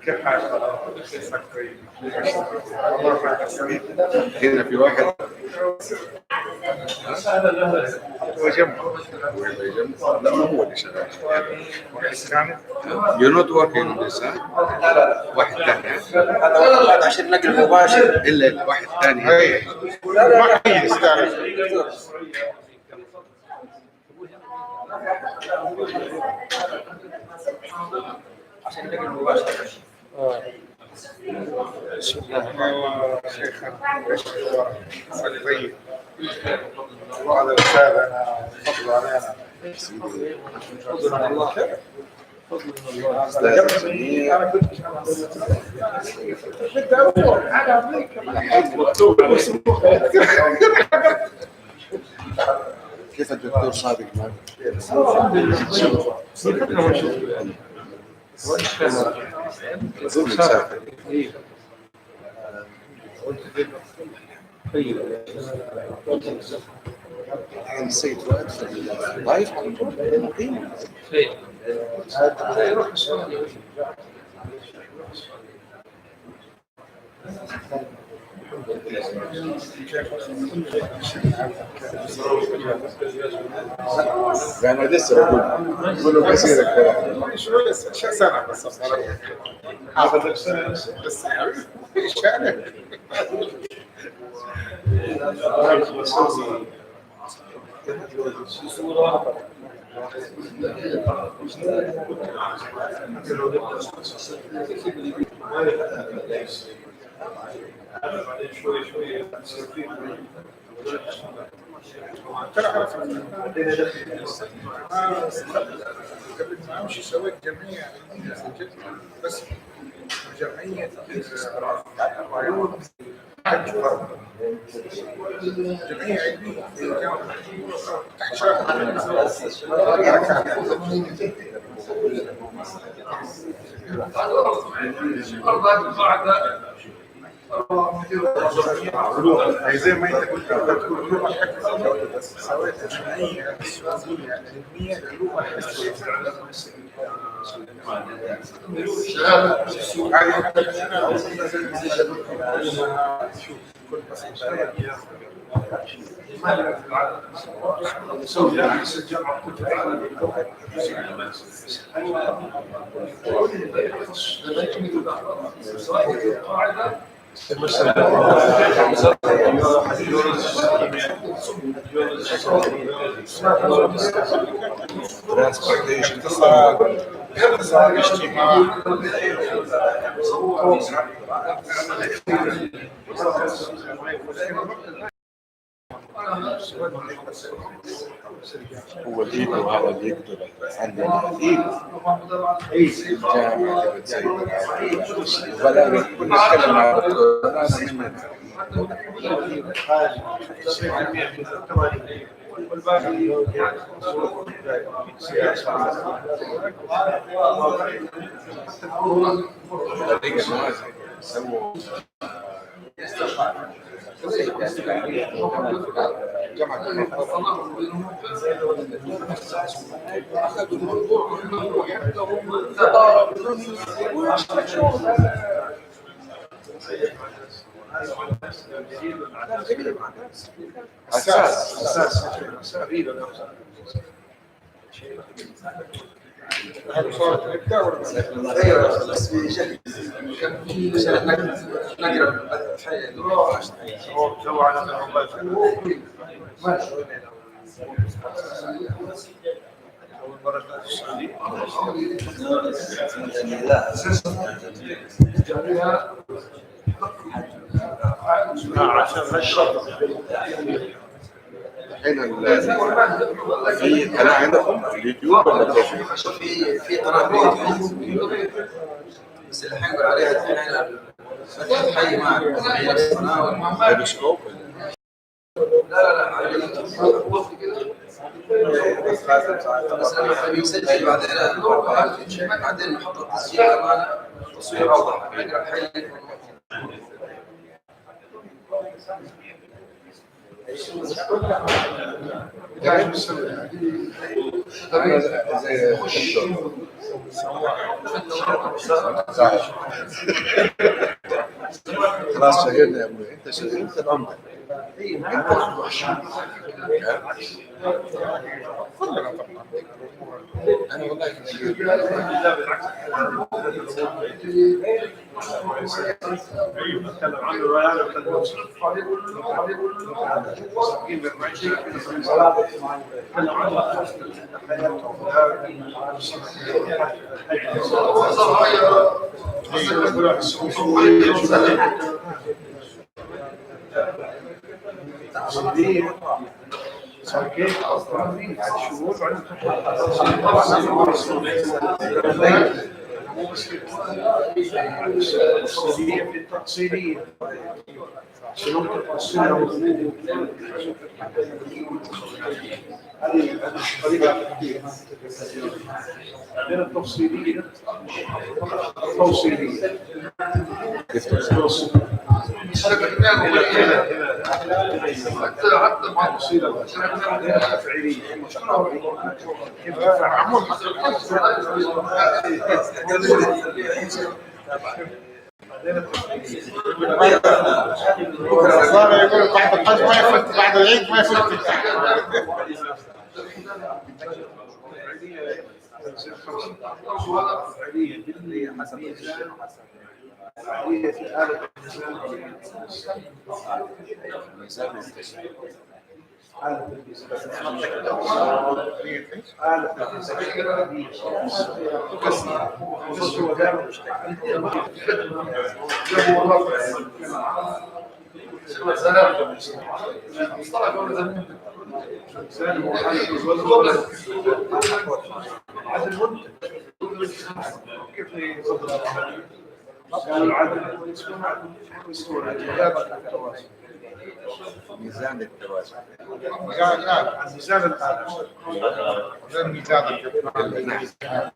كيف حالك؟ هنا في واحد هو جنبه. لا ما هو اللي شغال. واحد ثاني. You're not working on this, huh? واحد ثاني. هذا عشان نقل مباشر. إلا واحد ثاني. ما كويس ثاني. عشان نقل مباشر. بسم الله شيخنا طيب الله على الأستاذ أنا فضل علينا فضل من الله أنا كنت كيف الدكتور صادق معك؟ أنا نسيت وأدخل اللايف مقيم. يعني لسه بقول بصير الكلام شوية سنة بس حافظ سنة بس شأنك ترى عرفت قبل ما امشي سويت جمعيه علميه في جدة بس جمعيه لعلوم جمعيه علميه في الجامعه تحت زي ما انت قلت تقول لغه حكي بس سويت جمعيه السعوديه علميه للغه الحسيه هو الإيجو هذا اللي يقدر عندنا الجامعة اللي بتسيطر ولا نتكلم عن الدكتور أنا منها سووا في قناة عندكم في اليوتيوب ولا في قناة اليوتيوب بس الحين نقول عليها الحين فتحة حي ما هي نفس القناة تلسكوب لا على اليوتيوب بس لما يسجل بعدين نحط التسجيل كمان تصوير اوضح نقرا الحين خلاص شغلنا يا ابوي انت شغل انت العمده انا والله السعودية في التقصيرية شلون تقصيرها هذه طريقة التفكير غير التفصيلية التوصيلية حتى مع التفصيلة التفعيلية عمود صار يقول بعد الحج ما يفوت بعد العيد ما يفوت ميزان التوازن ميزان الآلة غير ميزان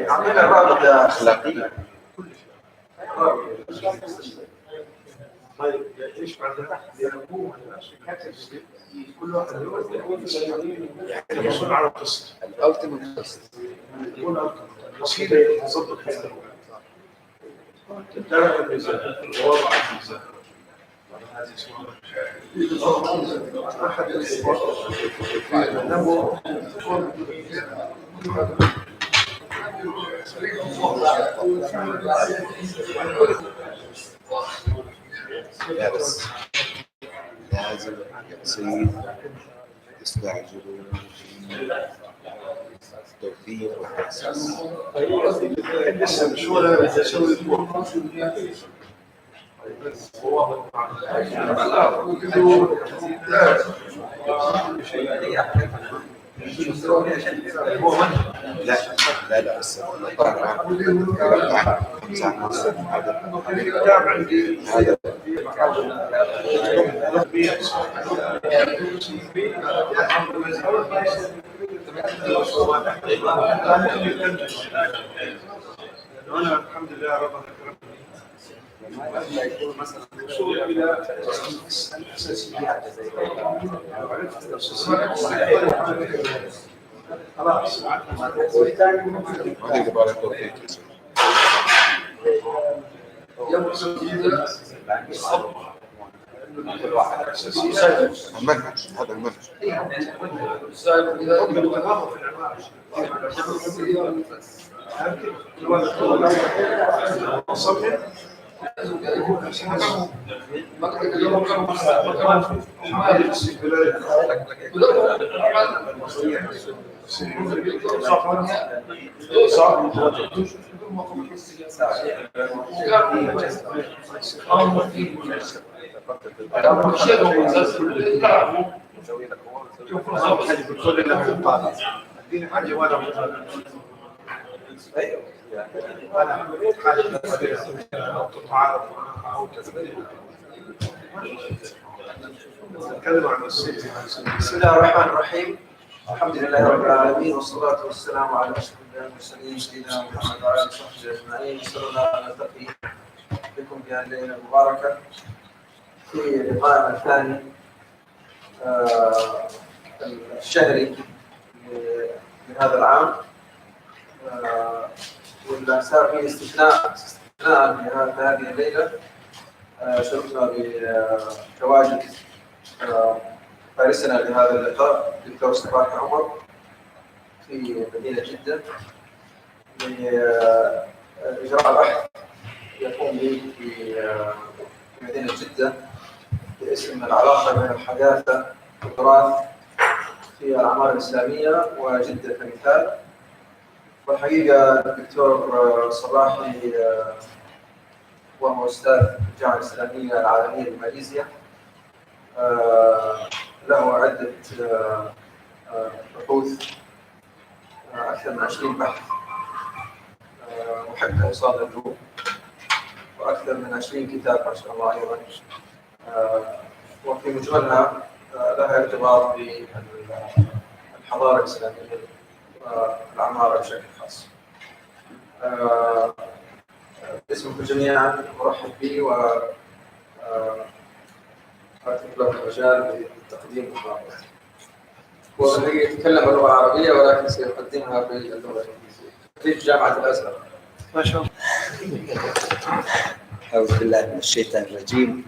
عملنا رابطة أخلاقية. طيب ايش بعد كل واحد يعني يصل على القصه الالتيميت قصة. يكون وسيله تظبط تتابع الميزان ووضع الميزان. هذه لا بس لازم يصير يستعجلون التوثيق والتأسيس. لسه شو انا اسوي لا بس الكتاب عندي هذا انا الحمد لله ربنا كرمني لما يكون مثلا وصول الى الاساسيات خلاص المنهج هذا المنهج بسم الله الرحمن الرحيم. الحمد لله رب العالمين والصلاة والسلام على أشرف المرسلين سيدنا محمد وعلى آله وصحبه أجمعين. نسأل الله أن نلتقي بكم في هذه الليلة المباركة في لقائنا الثاني الشهري من هذا العام، واللي صار فيه استثناء في هذه الليلة. شرفنا بتواجد فارسنا لهذا اللقاء الدكتور سباهيك عمر في مدينة جدة لإجراء بحث يقوم به في مدينة جدة باسم العلاقة بين الحداثة والتراث في العمارة الإسلامية وجدة كمثال. والحقيقة الدكتور صباحي وهو أستاذ الجامعة الإسلامية العالمية بماليزيا، له عدة بحوث، أكثر من 20 بحث وحتى وصال للعلوم، وأكثر من 20 كتاب ما شاء الله أيضا. وفي مجملها لها ارتباط بالحضارة الإسلامية والعمارة بشكل خاص. باسمكم جميعا أرحب به وأترك له المجال لتقديم المحاضرة. هو الذي يتكلم اللغة العربية ولكن سيقدمها باللغة الإنجليزية في جامعة الأزهر. ما شاء الله. أعوذ بالله من الشيطان الرجيم.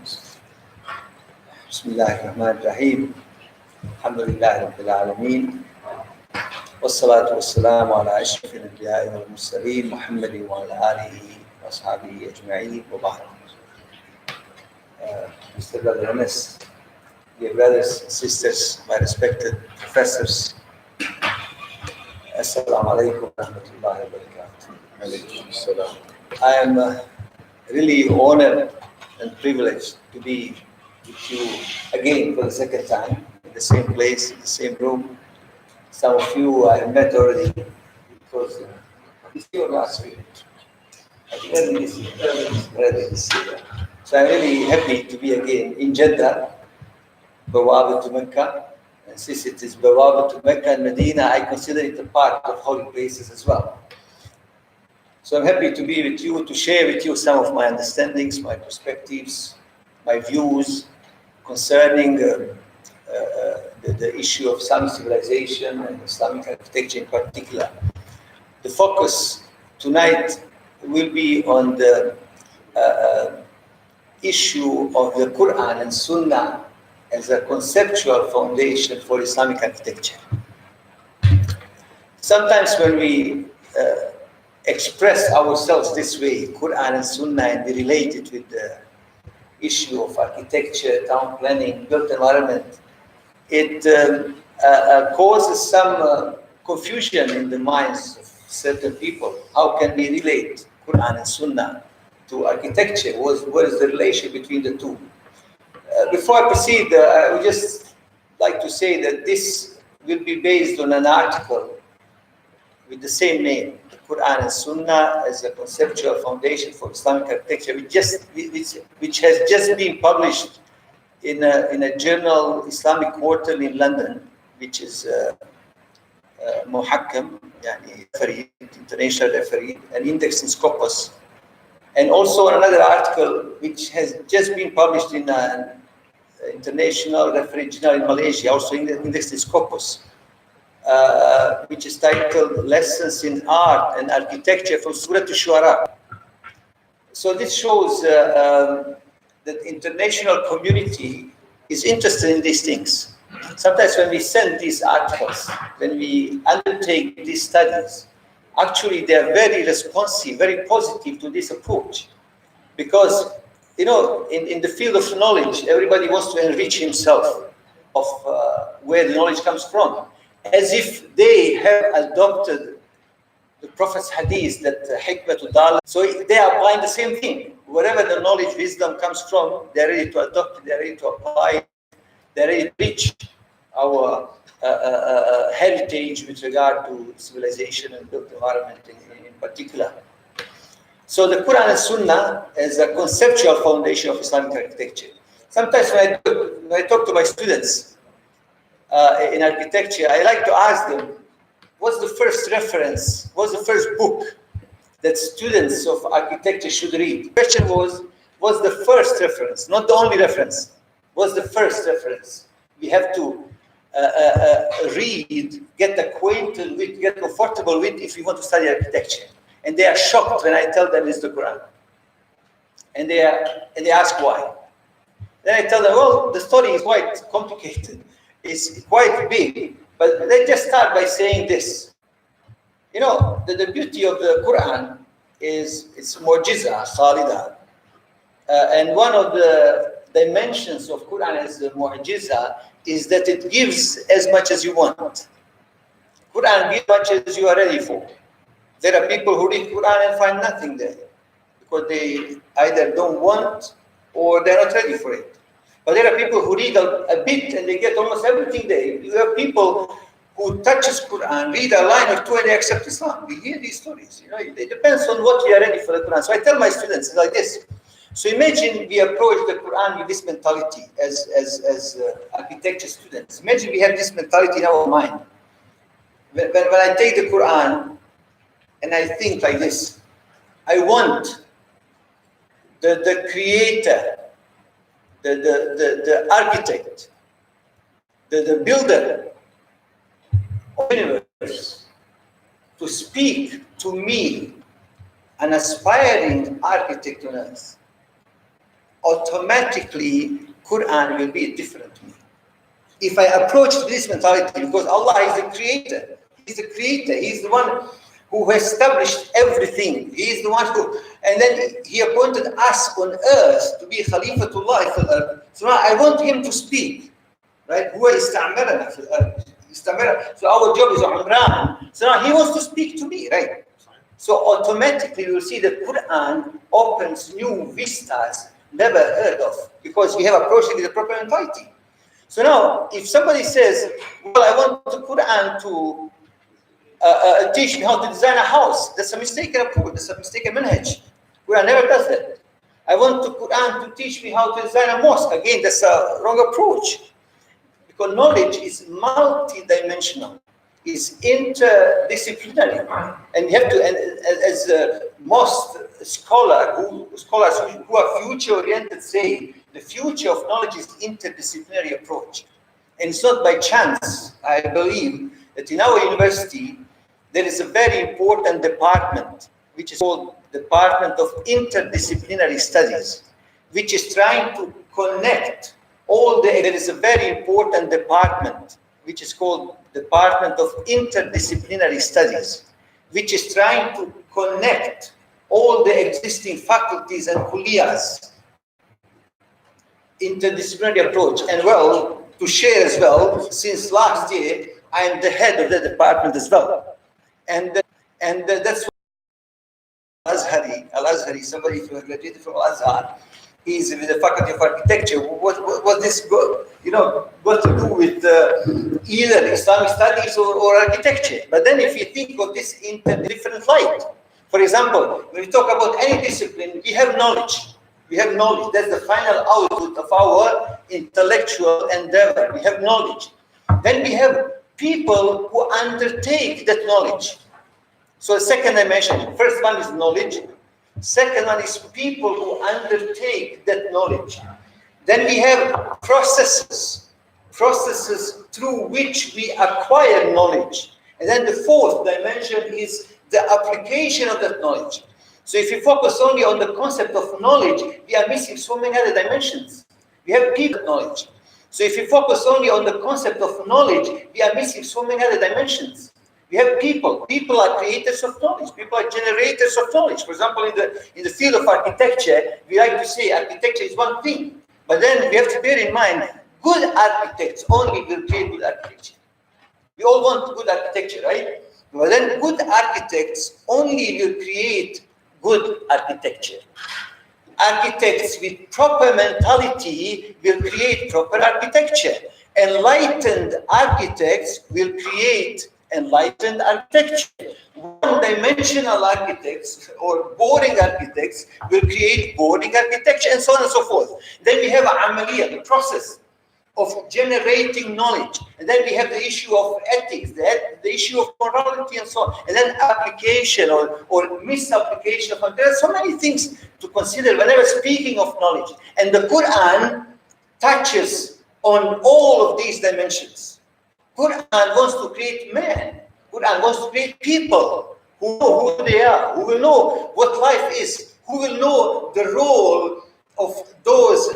بسم الله الرحمن الرحيم. الحمد لله رب العالمين، والصلاة والسلام على أشرف الأنبياء والمرسلين محمد وعلى آله وأصحابه أجمعين، وبعد. Mr. Brother Anas, dear brothers and sisters, my respected professors. Assalamu alaikum wa rahmatullahi wa barakatuh. I am really honored and privileged to be with you again for the second time in the same place, in the same room. Some of you I have met already because this year or last week. I think early this year. So I'm really happy to be again in Jeddah, Bawaba to Mecca. And since it is Bawaba to Mecca and Medina, I consider it a part of holy places as well. So I'm happy to be with you, to share with you some of my understandings, my perspectives, my views concerning the issue of Islamic civilization and Islamic architecture in particular. The focus tonight will be on the issue of the Quran and Sunnah as a conceptual foundation for Islamic architecture. Sometimes when we express ourselves this way, Quran and Sunnah, and we relate it with the issue of architecture, town planning, built environment, it causes some confusion in the minds of certain people. How can we relate Quran and Sunnah to architecture? What is the relation between the two? Before I proceed, I would just like to say that this will be based on an article with the same name, the Quran and Sunnah as a conceptual foundation for Islamic architecture, which has just been published in a journal, Islamic Quarterly in London, which is Muhakkam, yani Farid, international referee, and indexed in Scopus. And also another article which has just been published in an international referee journal in Malaysia, also indexed in Scopus, which is titled Lessons in Art and Architecture from Surah Ash-Shu'ara. So this shows that the international community is interested in these things. Sometimes when we send these articles, when we undertake these studies, actually they are very responsive, very positive to this approach. Because, you know, in the field of knowledge, everybody wants to enrich himself of where the knowledge comes from, as if they have adopted the Prophet's hadith that hikmatu dal. So they are applying the same thing. Wherever the knowledge, wisdom comes from, they're ready to adopt it, they're ready to apply it, they're ready to reach our heritage with regard to civilization and built environment in particular. So the Quran and Sunnah is a conceptual foundation of Islamic architecture. Sometimes when I talk to my students in architecture, I like to ask them, what's the first reference, what's the first book that students of architecture should read? The question was, what's the first reference, not the only reference, what's the first reference we have to read, get acquainted with, get comfortable with if we want to study architecture? And they are shocked when I tell them it's the Quran. And they ask why. Then I tell them, well, the story is quite complicated. It's quite big. But let's just start by saying this. You know, the beauty of the Quran is it's mu'jiza, khalida. And one of the dimensions of Quran as the mu'jiza is that it gives as much as you want. Quran gives as much as you are ready for. There are people who read Quran and find nothing there because they either don't want or they're not ready for it. But there are people who read a bit and they get almost everything there. You have people who touches Quran, read a line or two and they accept Islam. We hear these stories. You know, it depends on what we are ready for the Quran. So I tell my students it's like this. So imagine we approach the Quran with this mentality as architecture students. Imagine we have this mentality in our mind. When I take the Quran and I think like this, I want the creator, the architect, the builder of the universe to speak to me, an aspiring architect on earth. Automatically, Quran will be different to me. If I approach this mentality, because Allah is the creator, He's the creator, He's the one who established everything. He is the one who, and then he appointed us on earth to be Khalifatullah fil ard. So now I want him to speak, right? هو استعمرنا في الأرض. So our job is Umran. So now he wants to speak to me, right? So automatically you will see that Quran opens new vistas never heard of, because we have approached it with the proper mentality. So now, if somebody says, well, I want the Quran to teach me how to design a house, that's a mistaken approach, that's a mistaken manhaj. Quran never does that. I want the Quran to teach me how to design a mosque. Again, that's a wrong approach. Because knowledge is multi-dimensional, is interdisciplinary, and you have to, and as most scholars who are future-oriented say, the future of knowledge is interdisciplinary approach, and it's not by chance. I believe that in our university there is a very important department which is called Department of Interdisciplinary Studies, which is trying to connect all the. There is a very important department which is called Department of Interdisciplinary Studies, which is trying to connect all the existing faculties and kulliyas, interdisciplinary approach. And well, to share as well, since last year, I am the head of the department as well. And that's Al-Azhari, somebody who graduated from Al-Azhar, he's with the Faculty of Architecture. What this got to do with either Islamic studies or architecture? But then if you think of this in a different light, for example, when we talk about any discipline, we have knowledge. We have knowledge. That's the final output of our intellectual endeavor. We have knowledge. Then we have people who undertake that knowledge. So the second dimension, first one is knowledge. Second one is people who undertake that knowledge. Then we have processes through which we acquire knowledge. And then the fourth dimension is the application of that knowledge. So if you focus only on the concept of knowledge, we are missing so many other dimensions. We have people knowledge. So if you focus only on the concept of knowledge, we are missing so many other dimensions. We have people. People are creators of knowledge. People are generators of knowledge. For example, in the field of architecture, we like to say architecture is one thing. But then we have to bear in mind, good architects only will create good architecture. We all want good architecture, right? But then good architects only will create good architecture. Architects with proper mentality will create proper architecture. Enlightened architects will create enlightened architecture. One-dimensional architects or boring architects will create boring architecture, and so on and so forth. Then we have Amaliyah, the process of generating knowledge. And then we have the issue of ethics, the issue of morality, and so on. And then application or misapplication of. There are so many things to consider whenever speaking of knowledge. And the Quran touches on all of these dimensions. Quran wants to create men. Quran wants to create people who know who they are, who will know what life is, who will know the role of those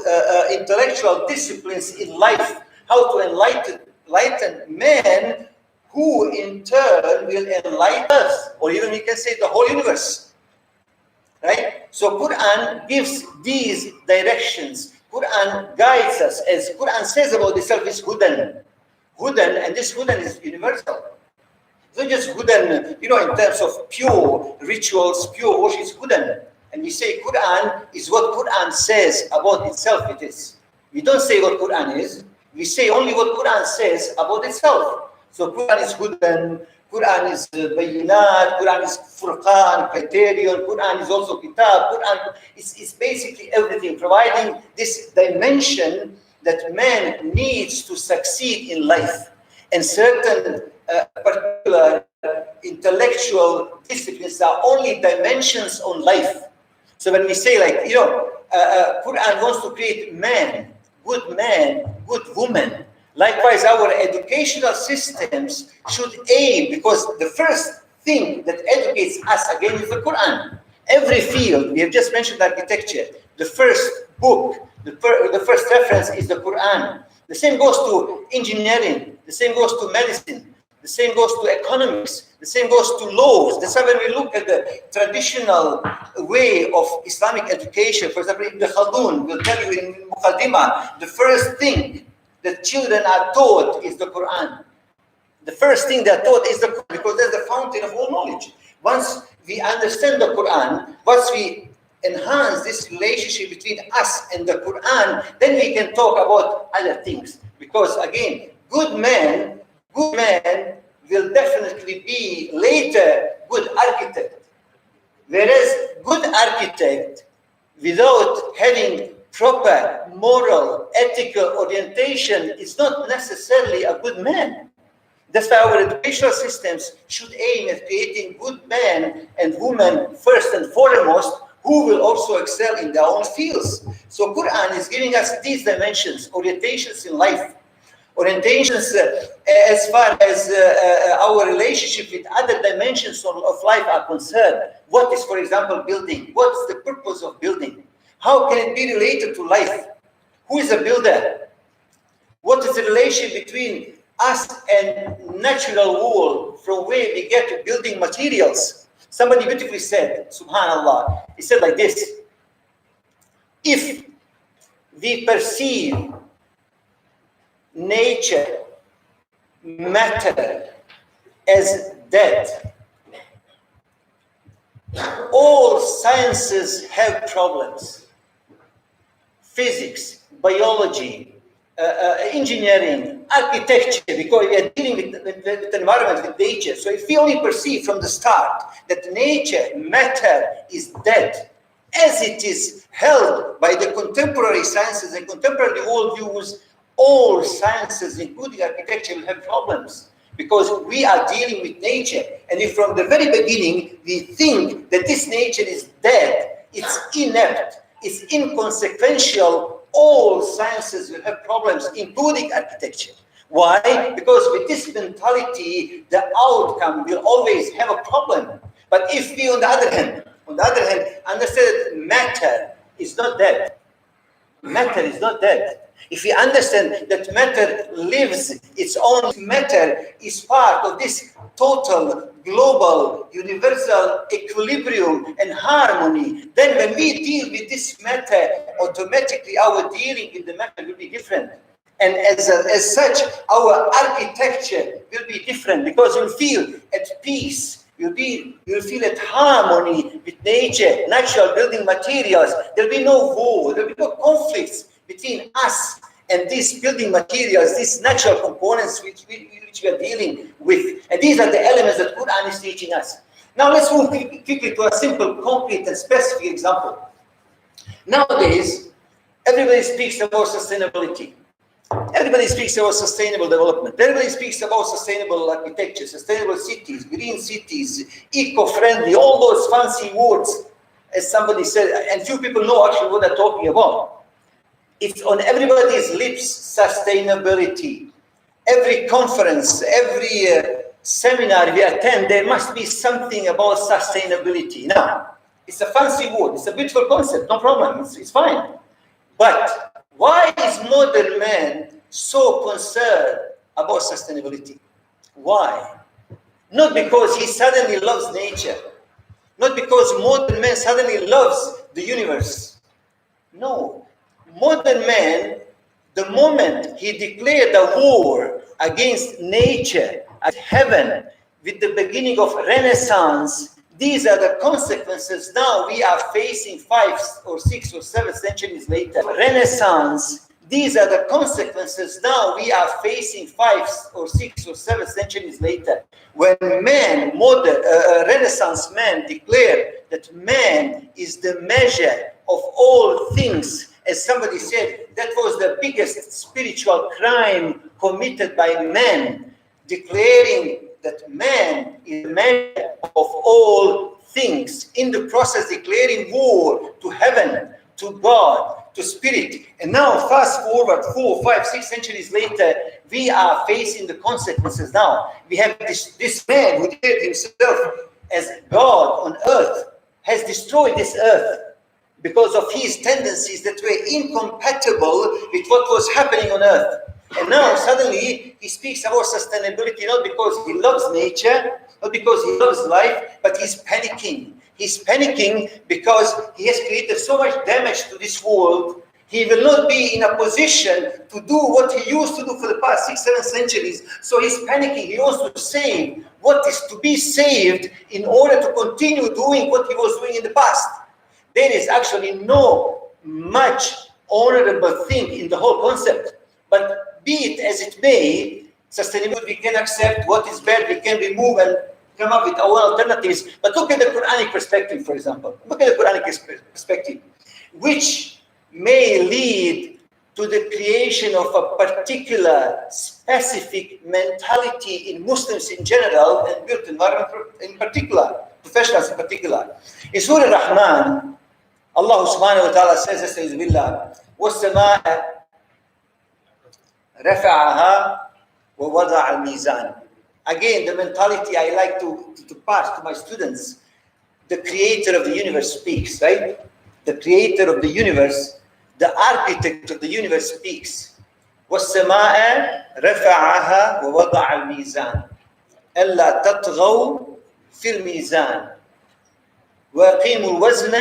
intellectual disciplines in life, how to enlighten men who in turn will enlighten us, or even we can say the whole universe. Right? So Quran gives these directions. Quran guides us, as Quran says about itself, is hudan. Hudan, and this hudan is universal. It's not just hudan, in terms of pure rituals, pure worship, it's hudan. And we say Quran is what Quran says about itself it is. We don't say what Quran is. We say only what Quran says about itself. So Quran is hudan, Quran is bayinat, Quran is furqan, criterion, Quran is also kitab. Quran is basically everything, providing this dimension that man needs to succeed in life. And certain particular intellectual disciplines are only dimensions on life. So when we say Quran wants to create man, good woman. Likewise, our educational systems should aim, because the first thing that educates us again is the Quran. Every field, we have just mentioned architecture, the first book, the first reference is the Quran. The same goes to engineering, the same goes to medicine, The same goes to economics. The same goes to laws. That's why when we look at the traditional way of Islamic education, for example, Ibn Khaldun will tell you in Muqaddimah, the first thing that children are taught is the Quran. The first thing they are taught is the Quran, because that's the fountain of all knowledge. Once we understand the Quran, once we enhance this relationship between us and the Quran, then we can talk about other things. Because again, good man will definitely be later good architect. Whereas good architect, without having proper moral, ethical orientation, is not necessarily a good man. That's why our educational systems should aim at creating good men and women first and foremost, who will also excel in their own fields. So Quran is giving us these dimensions, orientations in life, orientations as far as our relationship with other dimensions of life are concerned. What is, for example, building? What is the purpose of building? How can it be related to life? Who is a builder? What is the relation between us and natural world from where we get building materials? Somebody beautifully said, subhanallah, he said like this: if we perceive nature, matter as dead, all sciences have problems. Physics, biology, engineering, architecture, because we are dealing with the environment, with nature. So if we only perceive from the start that nature, matter is dead, as it is held by the contemporary sciences and contemporary worldviews, all sciences, including architecture, will have problems. Because we are dealing with nature. And if from the very beginning we think that this nature is dead, it's inept, it's inconsequential, all sciences will have problems, including architecture. Why? Because with this mentality, the outcome will always have a problem. But if we, on the other hand, understand that matter is not dead. Matter is not dead. If we understand that matter lives its own, matter is part of this total, global, universal equilibrium and harmony, then when we deal with this matter, automatically our dealing with the matter will be different. And as such, our architecture will be different, because you'll feel at peace. You'll feel at harmony with nature, natural building materials. There'll be no war, there'll be no conflicts between us and these building materials, these natural components which we are dealing with. And these are the elements that Quran is teaching us. Now let's move quickly to a simple, concrete and specific example. Nowadays, everybody speaks about sustainability. Everybody speaks about sustainable development. Everybody speaks about sustainable architecture, sustainable cities, green cities, eco-friendly, all those fancy words, as somebody said, and few people know actually what they're talking about. It's on everybody's lips, sustainability. Every conference, every seminar we attend, there must be something about sustainability. Now, it's a fancy word, it's a beautiful concept, no problem, it's fine. But why is modern man so concerned about sustainability? Why? Not because he suddenly loves nature, not because modern man suddenly loves the universe. No. Modern man, the moment he declared a war against nature as heaven with the beginning of Renaissance, these are the consequences now we are facing 5 or 6 or 7 centuries later. Renaissance, these are the consequences now we are facing 5 or 6 or 7 centuries later. When man, Renaissance man declared that man is the measure of all things. As somebody said, that was the biggest spiritual crime committed by man, declaring that man is the measure of all things, in the process declaring war to heaven, to God, to spirit. And now fast forward 4, 5, 6 centuries later, we are facing the consequences now. We have this man who declared himself as God on earth, has destroyed this earth because of his tendencies that were incompatible with what was happening on earth. And now suddenly he speaks about sustainability not because he loves nature, not because he loves life, but he's panicking. He's panicking because he has created so much damage to this world. He will not be in a position to do what he used to do for the past 6-7 centuries. So he's panicking. He wants to save what is to be saved in order to continue doing what he was doing in the past. There is actually no much honorable thing in the whole concept. But be it as it may, sustainability, we can accept what is bad, we can remove and come up with our alternatives. But look at the Quranic perspective, for example. Look at the Quranic perspective, which may lead to the creation of a particular specific mentality in Muslims in general and built environment in particular, professionals in particular. In Surah Rahman, Allah subhanahu wa ta'ala says, وَالسَّمَاءَ رَفَعَهَا وَوَضَعَ الْمِيزَانَ. Again, the mentality I like to pass to my students. The creator of the universe speaks, right? The creator of the universe, the architect of the universe speaks. وَالسَّمَاءَ رَفَعَهَا وَوَضَعَ الْمِيزَانَ أَلَّا تَطْغَوْا فِي الْمِيزَانِ وَأَقِيمُوا الْوَزْنَ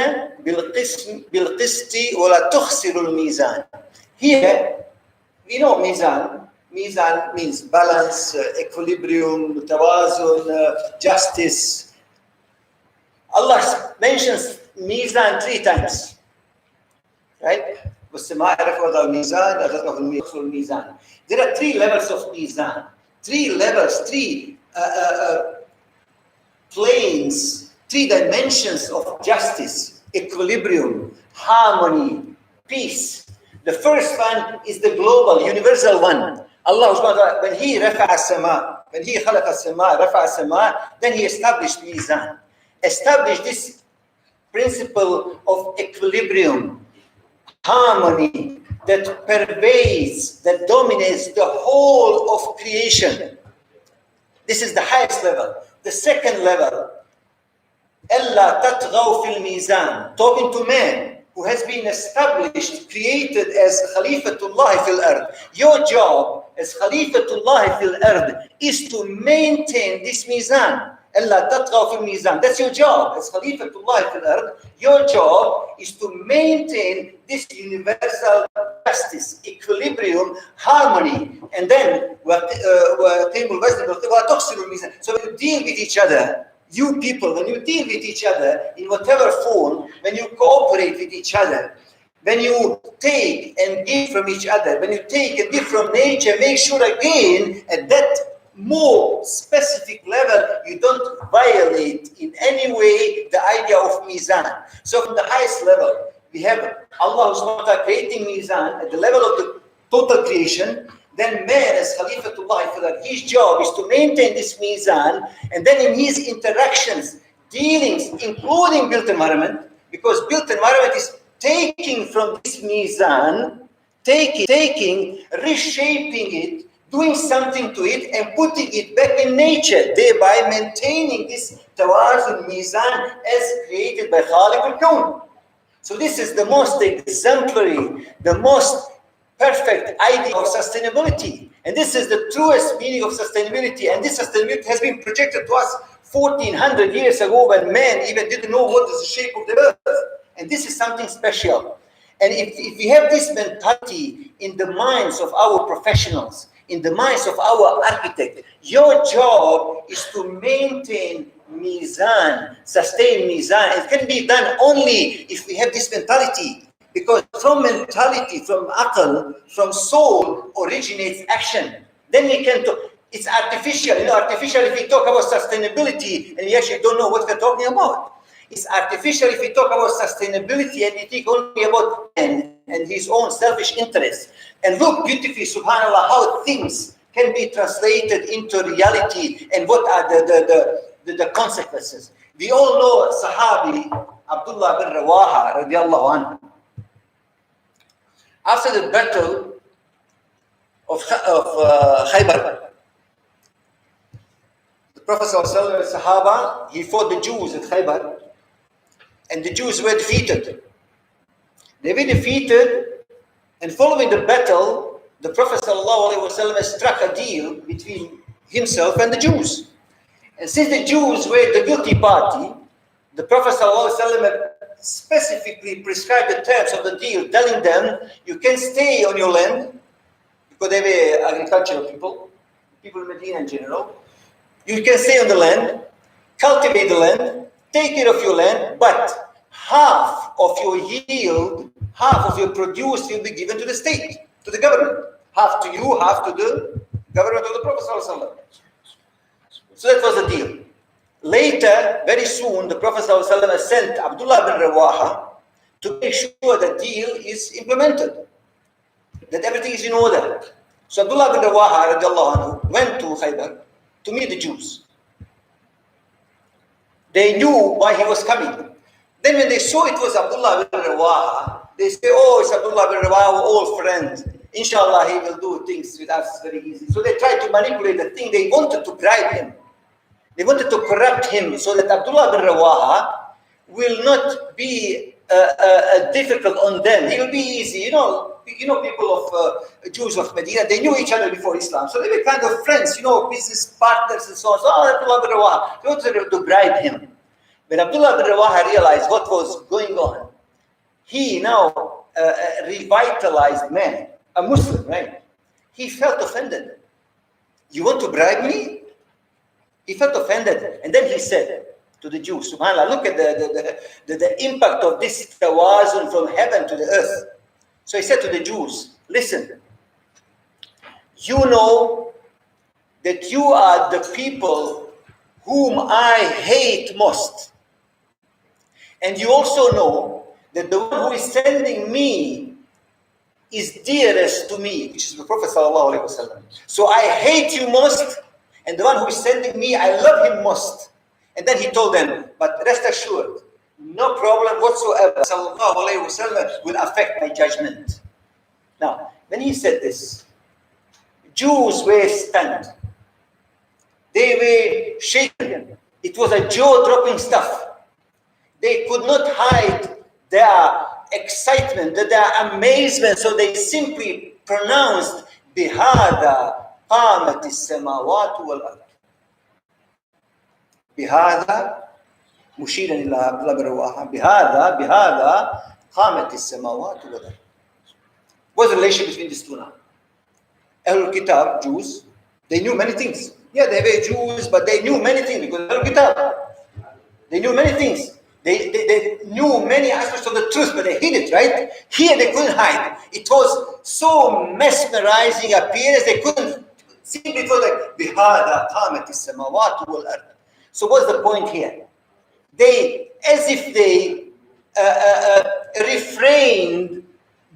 بِالْقِسْطِ وَلَا تُخْسِرُوا الْمِيزَانَ. Here, we know mizan. Mizan means balance, equilibrium, tawazun, justice. Allah mentions mizan 3 times, right? There are 3 levels of mizan, 3 levels, 3 planes, 3 dimensions of justice, equilibrium, harmony, peace. The first one is the global, universal one. Allah subhanahu wa ta'ala, when he rafa'a as-sama, when he khalaqa as-sama, rafa'a as-sama, then he established mizan. Established this principle of equilibrium, harmony that pervades, that dominates the whole of creation. This is the highest level. The second level, أَلَّا تَطْغَوْا فِي الْمِيزَانِ, talking to man who has been established, created as Khalifatullah fil ard. Your job as Khalifatullah fil ard is to maintain this mizan. أَلَّا تَطْغَوْا فِي الْمِيزَانِ. That's your job as Khalifatullah fil ard. Your job is to maintain this universal justice, equilibrium, harmony. And then, so when you deal with each other, you people, when you deal with each other in whatever form, when you cooperate with each other, when you take and give from each other, when you take and give from nature, make sure again at that more specific level, you don't violate in any way the idea of mizan. So from the highest level, we have Allah subhanahu wa ta'ala creating mizan at the level of the total creation. Then man as Khalifatullah, his job is to maintain this mizan, and then in his interactions, dealings, including built environment, because built environment is taking from this mizan, taking, reshaping it, doing something to it, and putting it back in nature, thereby maintaining this tawazun mizan as created by Khaliq al-Kawn. So this is the most exemplary, the most perfect idea of sustainability. And this is the truest meaning of sustainability. And this sustainability has been projected to us 1400 years ago when man even didn't know what is the shape of the earth. And this is something special. And if we have this mentality in the minds of our professionals, in the minds of our architect, your job is to maintain mizan, sustain mizan. It can be done only if we have this mentality. Because from mentality, from aql, from soul originates action. Then we can talk. It's artificial. You know, artificial if we talk about sustainability and we actually don't know what we're talking about. It's artificial if we talk about sustainability and we think only about man and his own selfish interests. And look beautifully, subhanAllah, how things can be translated into reality and what are the consequences. We all know Sahabi Abdullah bin Rawaha radiallahu anhu. After the battle of Khaybar, the Prophet ﷺ, Sahaba, he fought the Jews at Khaybar, and the Jews were defeated. They were defeated, and following the battle, the Prophet ﷺ struck a deal between himself and the Jews. And since the Jews were the guilty party, the Prophet ﷺ specifically prescribed the terms of the deal, telling them, you can stay on your land, because they were agricultural people in Medina in general. You can stay on the land, cultivate the land, take care of your land, but half of your yield, half of your produce will be given to the state, to the government. Half to you, half to the government of the Prophet ﷺ. So that was the deal. Later, very soon, the Prophet ﷺ sent Abdullah bin Rawaha to make sure the deal is implemented, that everything is in order. So Abdullah bin Rawaha radiallahu anhu went to Khaybar to meet the Jews. They knew why he was coming. Then when they saw it was Abdullah bin Rawaha, they say, oh, it's Abdullah bin Rawaha, we're all friends. Inshallah, he will do things with us very easy. So they tried to manipulate the thing. They wanted to bribe him. They wanted to corrupt him so that Abdullah bin Rawaha will not be difficult on them. He will be easy. You know people of Jews of Medina, they knew each other before Islam. So they were kind of friends, business partners and so on. So Abdullah bin Rawaha, they wanted to bribe him. When Abdullah bin Rawaha realized what was going on, he now revitalized man, a Muslim, right? He felt offended. You want to bribe me? He felt offended. And then he said to the Jews, subhanAllah, look at the impact of this tawazun from heaven to the earth. So he said to the Jews, listen, you know that you are the people whom I hate most. And you also know that the one who is sending me is dearest to me, which is the Prophet ﷺ. So I hate you most, and the one who is sending me, I love him most. And then he told them, but rest assured, no problem whatsoever, ﷺ will affect my judgment. Now, when he said this, Jews were stunned. They were shaken. It was a jaw-dropping stuff. They could not hide their excitement, their amazement, so they simply pronounced, بِهَذَا قَامَتِ السَّمَاوَاتُ وَالْأَرْضِ. بِهَذَا مشيرا إلى عبد الله بن رواحة بهذا قامت السماوات والأرض. What's the relationship between these two now? Ahlul Kitab, Jews, they knew many things. Yeah, they were Jews, but they knew many things because Ahlul Kitab. They knew many things. They knew many aspects of the truth, but they hid it, right? Here they couldn't hide. It was so mesmerizing appearance, they couldn't. Simply it was like, بِهَذَا قَامَتِ السَّمَاوَاتُ وَالْأَرْضِ. So what's the point here? They, as if they refrained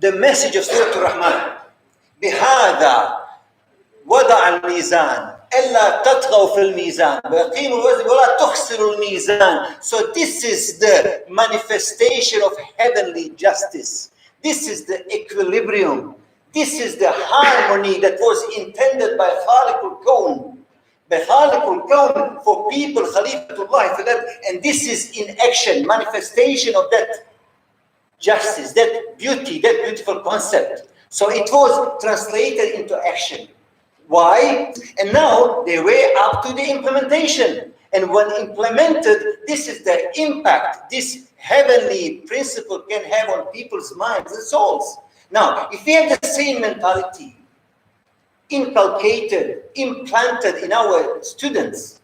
the message of Surah Al-Rahman. بِهَذَا وَضَعَ الْمِيزَانِ أَلَّا تَطْغَوْا فِي الْمِيزَانِ وَيَقِيمُوا الْوَزْنَ وَلَا تُخْسِرُوا الْمِيزَانِ. So this is the manifestation of heavenly justice. This is the equilibrium. This is the harmony that was intended by Khaliqul Kawn. By Khaliqul Kawn for people, Khalifatullah for that. And this is in action, manifestation of that justice, that beauty, that beautiful concept. So it was translated into action. Why? And now they were up to the implementation. And when implemented, this is the impact this heavenly principle can have on people's minds and souls. Now, if we have the same mentality inculcated, implanted in our students,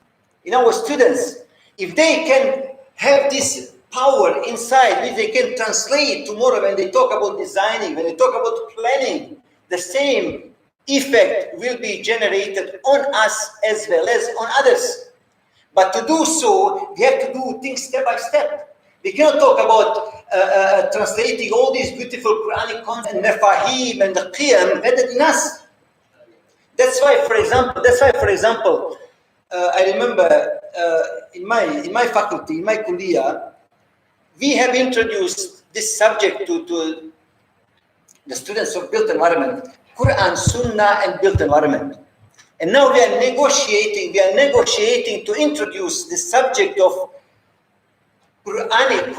if they can have this power inside, which they can translate tomorrow when they talk about designing, when they talk about planning, the same effect will be generated on us as well as on others. But to do so, we have to do things step by step. We cannot talk about translating all these beautiful Quranic content and mafahim and the qiyam embedded in us. That's why, for example, I remember in my faculty, in my kuliya, we have introduced this subject to the students of built environment, Quran, Sunnah, and built environment. And now we are negotiating to introduce the subject of Quranic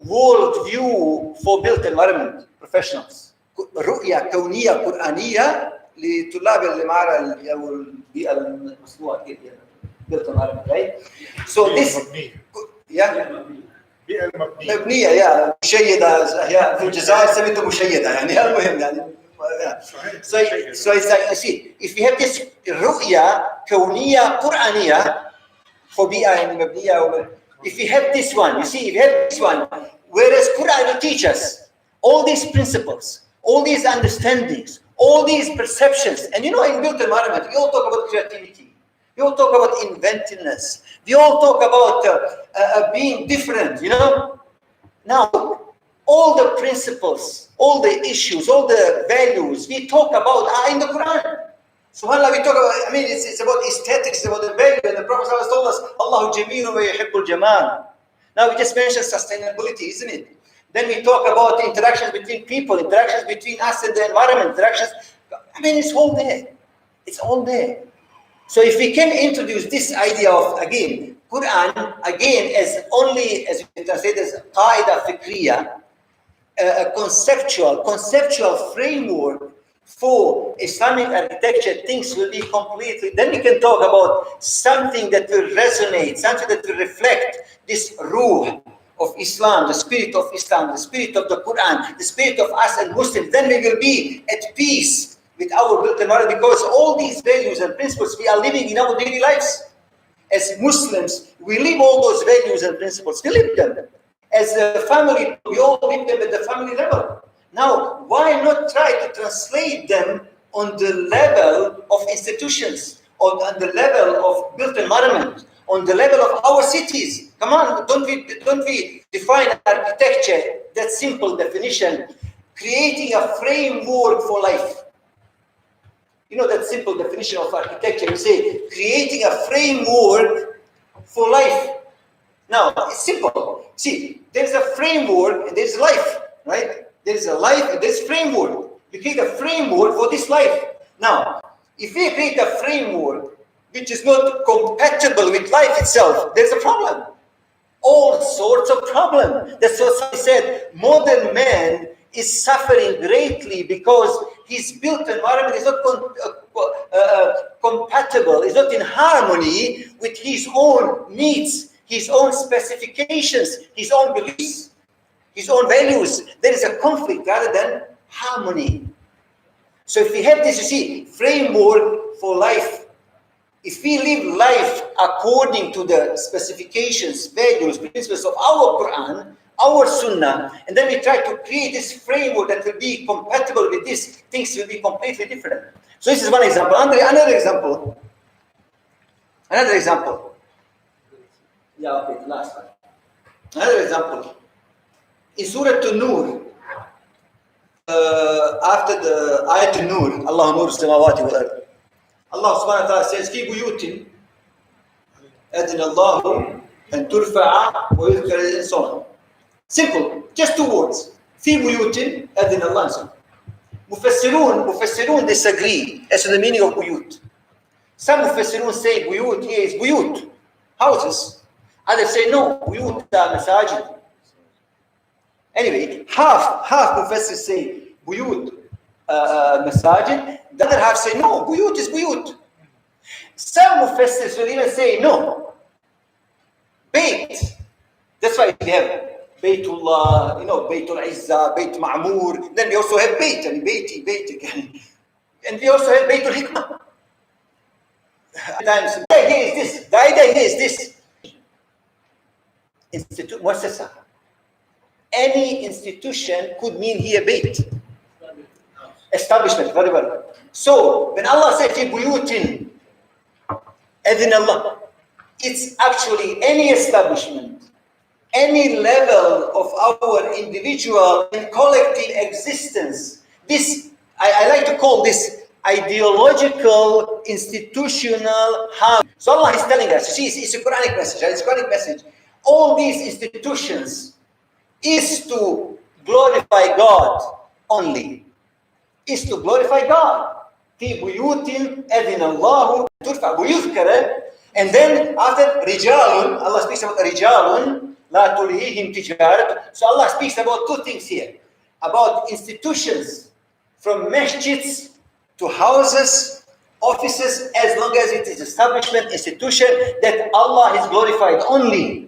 worldview for built environment professionals. رؤية كونية قرآنية لطلاب العمارة أو البيئة المصنوعة built environment, right? So this بيئة المبنية مبنية يا مشيدة يا في الجزائر سميته مشيدة يعني المهم يعني so it's like you see if you have this رؤية كونية قرآنية for بيئة مبنية if you have this one you see if you have this one whereas Quran will teach us all these principles all these understandings all these perceptions and you know in built environment we all talk about creativity we all talk about inventiveness we all talk about being different you know now all the principles all the issues all the values we talk about are in the Quran subhanallah we talk about I mean it's about aesthetics it's about the value and the Prophet told us Allahu jameel wa yuhibbul jamal now we just mentioned sustainability isn't it then we talk about the interactions between people interactions between us and the environment interactions I mean it's all there it's all there so if we can introduce this idea of again Quran again as only as we translate as Qa'ida Fكرية a conceptual framework for Islamic architecture, things will be completely. Then we can talk about something that will resonate, something that will reflect this ruh of Islam, the spirit of Islam, the spirit of the Quran, the spirit of us and Muslims. Then we will be at peace with our built environment because all these values and principles we are living in our daily lives. As Muslims, we live all those values and principles. We live them. As a family, we all live them at the family level. Now, why not try to translate them on the level of institutions, on the level of built environment, on the level of our cities? Come on, don't we define architecture, that simple definition, creating a framework for life. You know that simple definition of architecture, you say, creating a framework for life. Now, it's simple. See, there's a framework and there's life, right? There's a life and there's framework. We create a framework for this life. Now, if we create a framework which is not compatible with life itself, there's a problem. All sorts of problems. That's what I said. Modern man is suffering greatly because his built environment is not compatible, is not in harmony with his own needs, his own specifications, his own beliefs, his own values. There is a conflict rather than harmony. So if we have this, you see, framework for life, if we live life according to the specifications, values, principles of our Quran, our Sunnah, and then we try to create this framework that will be compatible with this, things will be completely different. So this is one example. Another example. Yeah, okay, last one. Another example. In Surah An-Nur, after the Ayat An-Nur, Allah Nur Samawati wal Ard, Allah subhanahu wa ta'ala says, في بيوت أذن الله أن ترفع ويذكر الإنسان. Simple, just two words. في بيوت أذن الله إنسان. Mufassirun disagree as to the meaning of buyut. Some Mufassirun say buyut here is buyut, houses. Others say no, buyut are masajid. Anyway, half Mufassir say buyut masajid. The other half say no, buyut is buyut. Some Mufassirs will even say no, Bayt. That's why we have Baytullah, you know, Baytul Izzah, Bayt Ma'mur. Then we also have Bayt, and Bayti. And we also have Baytul Hikmah. The idea here is this. Institute, muassasa. Any institution could mean here Bayt. Establishment, very well. So, when Allah said, fi buyutin, adhin Allah, it's actually any establishment, any level of our individual and collective existence. This, I like to call this ideological, institutional harm. So Allah is telling us, you see, it's a Quranic message, it's a Quranic message. All these institutions is to glorify God only. Is to glorify God. في بيوت أذن الله ترفع ويذكر. And then after رجال, Allah speaks about رجال لا تلهيهم تجارة. So Allah speaks about two things here. About institutions from masjids to houses, offices, as long as it is establishment, institution, that Allah is glorified only.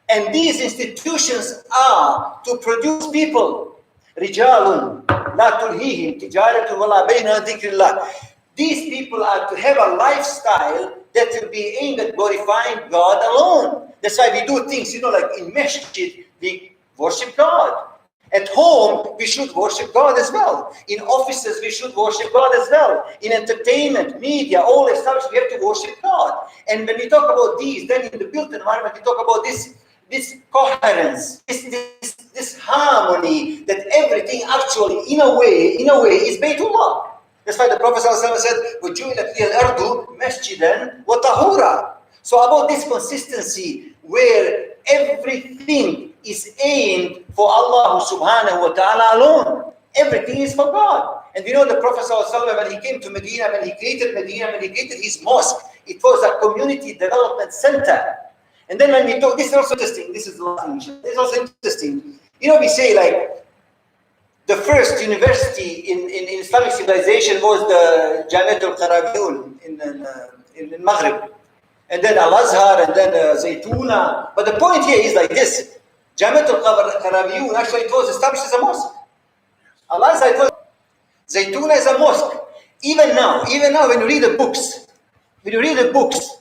And these institutions are to produce people. رِجَالٌ لَا تُلْهِيهِمْ تِجَارَةٌ وَلَا بَيْعٌ عَنْ ذِكْرِ اللَّهِ. These people are to have a lifestyle that will be aimed at glorifying God alone. That's why we do things, like in masjid, we worship God. At home, we should worship God as well. In offices, we should worship God as well. In entertainment, media, all establishments, we have to worship God. And when we talk about these, then in the built environment, we talk about this coherence, this harmony, that everything actually, in a way, is Baytullah. That's why the Prophet ﷺ said, وَجُعِلَتْ لِيَ الْأَرْضُ مَسْجِدًا وَطَهُورًا. So about this consistency, where everything is aimed for Allah subhanahu wa ta'ala alone. Everything is for God. And we know the Prophet ﷺ, when he came to Medina, when he created his mosque, it was a community development center. And then when we talk, this is also interesting, this is the last thing, this is also interesting. We say like, the first university in Islamic civilization was the Jamiat al-Qarabiyun in Maghrib. And then Al-Azhar, and then Zaytuna. But the point here is like this. Jamiat al-Qarabiyun, actually it was established as a mosque. Al-Azhar, it was. Zaytuna is a mosque. Even now, when you read the books,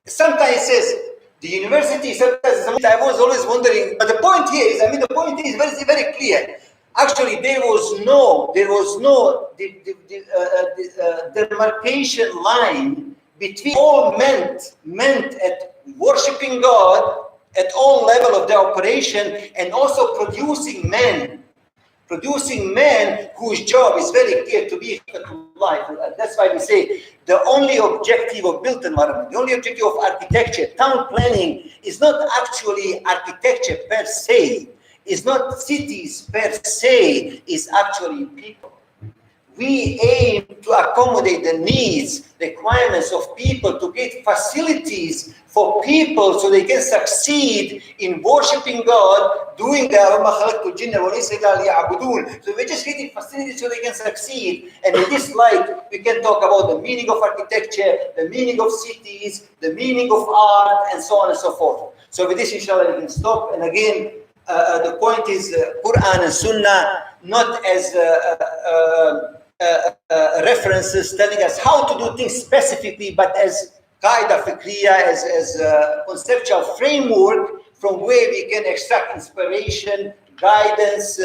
sometimes it says, the university, sometimes it's a mosque. I was always wondering, but the point here is, the point is very, very clear. Actually, there was no demarcation line between all meant at worshiping God at all level of the operation, and also producing men whose job is very clear to be life. That's why we say the only objective of built environment, the only objective of architecture, town planning, is not actually architecture per se, is not cities per se, is actually people. We aim to accommodate the needs, requirements of people, to get facilities for people so they can succeed in worshiping God, doing the So we're just getting facilities so they can succeed. And in this light, we can talk about the meaning of architecture, the meaning of cities, the meaning of art, and so on and so forth. So with this, inshallah, we can stop. And again, the point is Quran and Sunnah, not as references telling us how to do things specifically, but as Kaqaعدة, Fكرية, as a conceptual framework from where we can extract inspiration, guidance,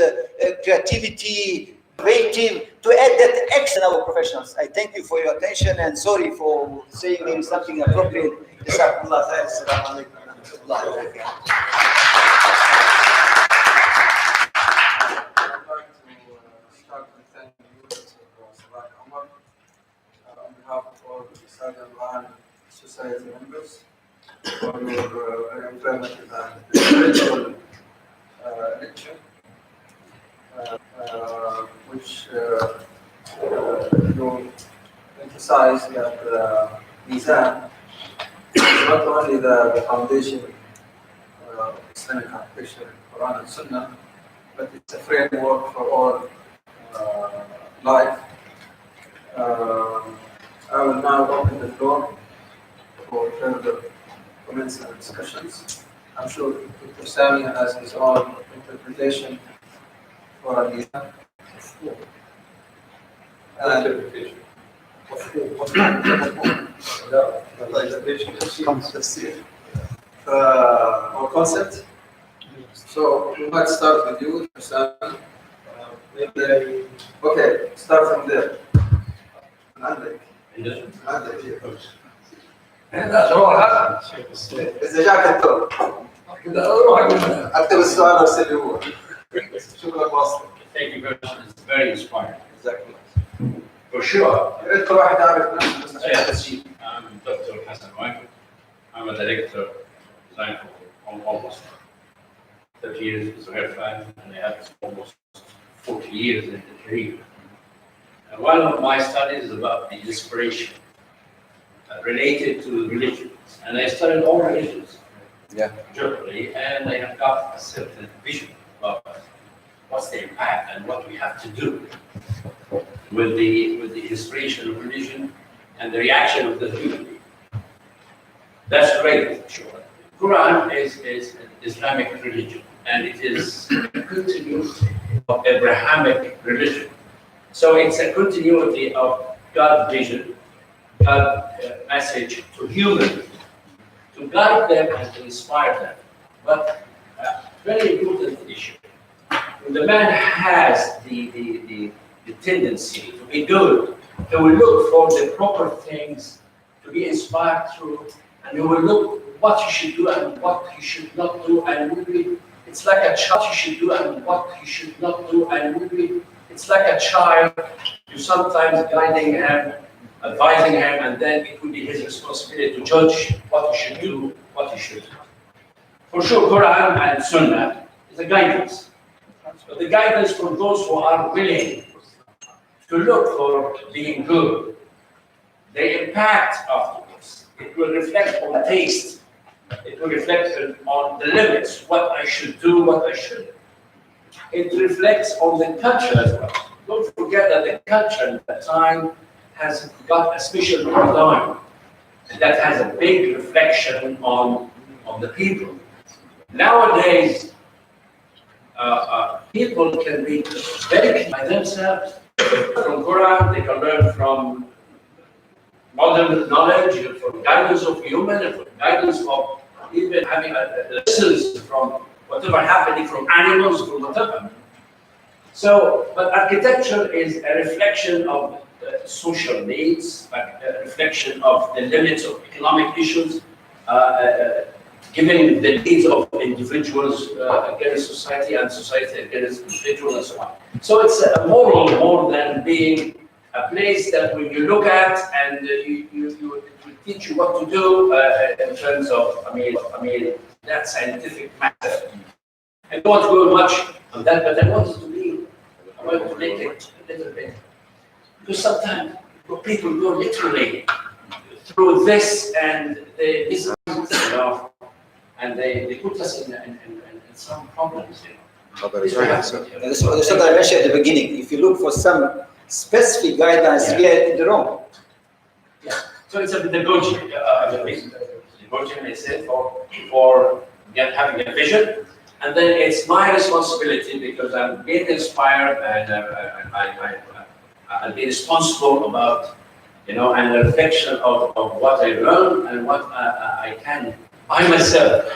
creativity, innovative, to add that X in our professionals. I thank you for your attention, and sorry for saying maybe something inappropriate. Jazakumullah khair. Assalamu alaikum wa rahmatullahi wa barakatuh. On behalf of all the Al-Umran Society members, for your very informative and spiritual lecture, which you emphasize that the Mizan is not only the foundation of Islamic architecture, Quran and Sunnah, but it's a framework for all life. I will now open the floor for further comments and discussions. I'm sure Dr. Sami has his own interpretation for a Mizan. Or concept. So we might start with you, Dr. Sami. Okay, start from there. إذا جاك الدور أكتب السؤال وارسله هو. شكرا واصل. Thank you very much. It's very inspiring. Exactly. For sure. كل واحد يعرف نفسه. I'm Dr. Hassan Michael. I'm a director of design for almost 30 years with Sahel Fan, and I have almost 40 years in the career. And one of my studies is about the inspiration related to religions. And I studied all religions generally, and I have got a certain vision about it. what's the impact and what we have to do with the inspiration of religion and the reaction of the human being. That's great. Quran is an Islamic religion, and it is a continuity of Abrahamic religion. So it's a continuity of God's vision, God's message to humans, to guide them and to inspire them. But very important issue. When the man has the tendency to be good, he will look for the proper things to be inspired through, and he will look what he should do and what he should not do, and it's like a child he should do and what he should not do, and it's like a child. You sometimes guiding him, advising him, and then it will be his responsibility to judge what he should do, what he should do. For sure, Quran and Sunnah is a guidance, but the guidance for those who are willing to look for being good. The impact afterwards, it will reflect on taste. It will reflect on the limits, what I should do, what I shouldn't. It reflects on the culture as well. Don't forget that the culture at that time has got a special paradigm, and that has a big reflection on the people. Nowadays, people can be very by themselves. From Quran, they can learn from modern knowledge, from guidance of human, and from guidance of even having lessons from whatever happening from animals, from whatever. So, but architecture is a reflection of social needs, a reflection of the limits of economic issues, given the needs of individuals against society and society against individuals and so on. So it's a moral more than being a place that when you look at and it will teach you what to do in terms of, I mean, that scientific matter. I don't want to go much on that, but I want to make it a little bit. Because sometimes people go literally through this and they listen, and they put us in some problems. That's what I mentioned at the beginning. If you look for some specific guidance, you get the wrong. Yeah. So it's a negotiation, I said, for having a vision, and then it's my responsibility because I'm being inspired and I'll be responsible about, and a reflection of what I learned and what I can by myself